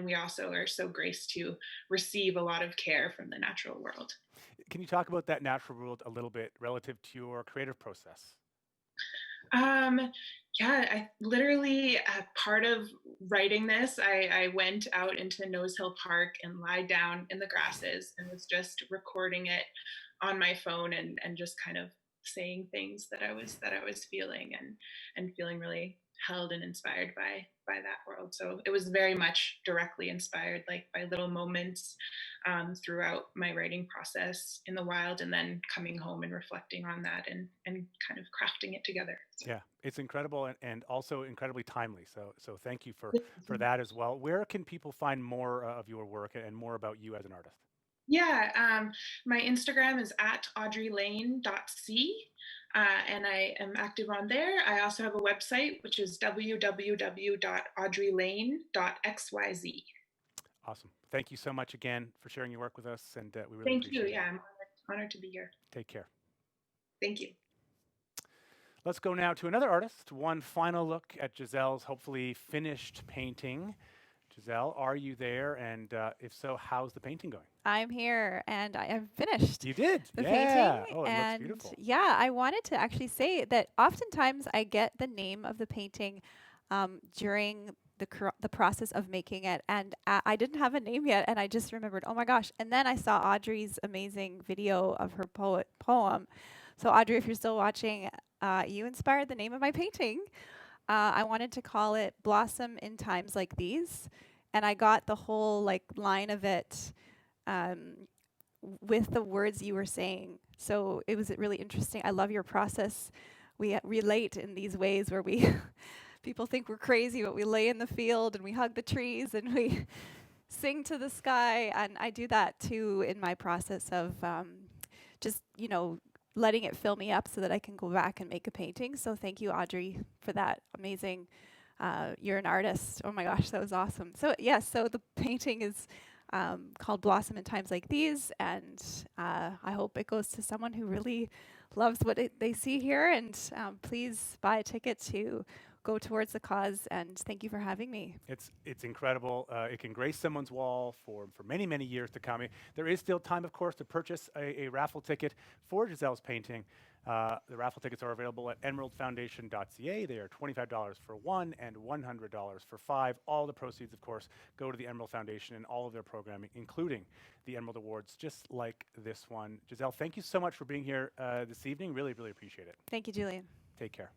we also are so graced to receive a lot of care from the natural world. Can you talk about that natural world a little bit relative to your creative process? Yeah, I literally, part of writing this, I went out into Nose Hill Park and lied down in the grasses and was just recording it on my phone, and just kind of saying things that I was feeling, and feeling really held and inspired by that world. So it was very much directly inspired, like by little moments throughout my writing process in the wild, and then coming home and reflecting on that, and kind of crafting it together. Yeah, it's incredible, and also incredibly timely. So thank you for that as well. Where can people find more of your work and more about you as an artist? Yeah, my Instagram is at audreylane.c, and I am active on there. I also have a website, which is www.audreylane.xyz. Awesome. Thank you so much again for sharing your work with us, and we really Thank appreciate you. it. Yeah, I'm honored to be here. Take care. Thank you. Let's go now to another artist. One final look at Giselle's hopefully finished painting. Giselle, are you there? And if so, how's the painting going? I'm here, and I have finished. You did? The Yeah. painting. Oh, it and looks beautiful. yeah, I wanted to actually say that oftentimes I get the name of the painting during the process of making it, and I didn't have a name yet, and I just remembered, oh my gosh. And then I saw Audrey's amazing video of her poem. So Audrey, if you're still watching, you inspired the name of my painting. I wanted to call it Blossom in Times Like These, and I got the whole like line of it with the words you were saying. So it was really interesting. I love your process. We relate in these ways where we people think we're crazy, but we lay in the field and we hug the trees and we sing to the sky. And I do that too in my process of just, you know, letting it fill me up so that I can go back and make a painting. So thank you, Audrey, for that amazing. You're an artist. Oh my gosh, that was awesome. So yes, so the painting is called Blossom in Times Like These, and I hope it goes to someone who really loves what they see here. And please buy a ticket to go towards the cause. And thank you for having me. It's incredible. It can grace someone's wall for many, many years to come. There is still time, of course, to purchase a raffle ticket for Giselle's painting. The raffle tickets are available at emeraldfoundation.ca. They are $25 for one and $100 for five. All the proceeds, of course, go to the Emerald Foundation and all of their programming, including the Emerald Awards, just like this one. Giselle, thank you so much for being here this evening. Really, really appreciate it. Thank you, Julian. Take care.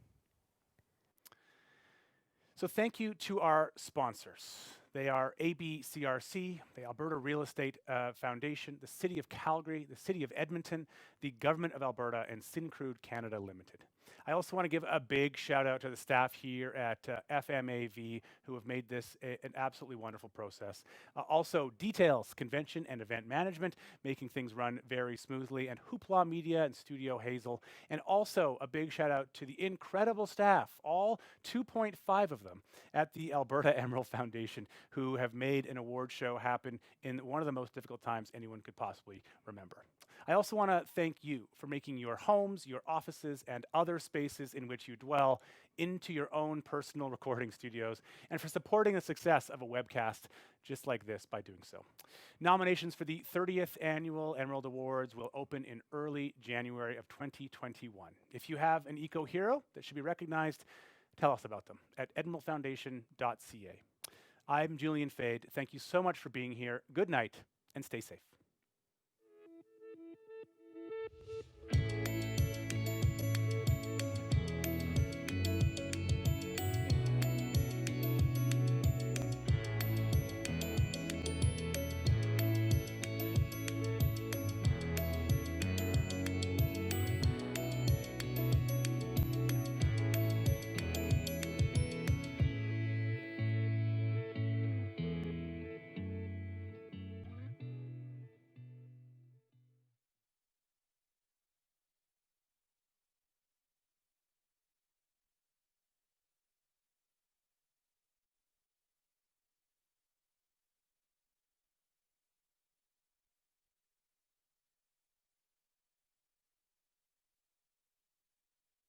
So thank you to our sponsors. They are ABCRC, the Alberta Real Estate Foundation, the City of Calgary, the City of Edmonton, the Government of Alberta, and Syncrude Canada Ltd. I also want to give a big shout out to the staff here at FMAV who have made this an absolutely wonderful process. Also, Details, Convention and Event Management, making things run very smoothly, and Hoopla Media and Studio Hazel. And also a big shout out to the incredible staff, all 2.5 of them at the Alberta Emerald Foundation, who have made an award show happen in one of the most difficult times anyone could possibly remember. I also want to thank you for making your homes, your offices, and other spaces in which you dwell into your own personal recording studios, and for supporting the success of a webcast just like this by doing so. Nominations for the 30th Annual Emerald Awards will open in early January of 2021. If you have an eco-hero that should be recognized, tell us about them at edmontonfoundation.ca. I'm Julian Fade. Thank you so much for being here. Good night, and stay safe.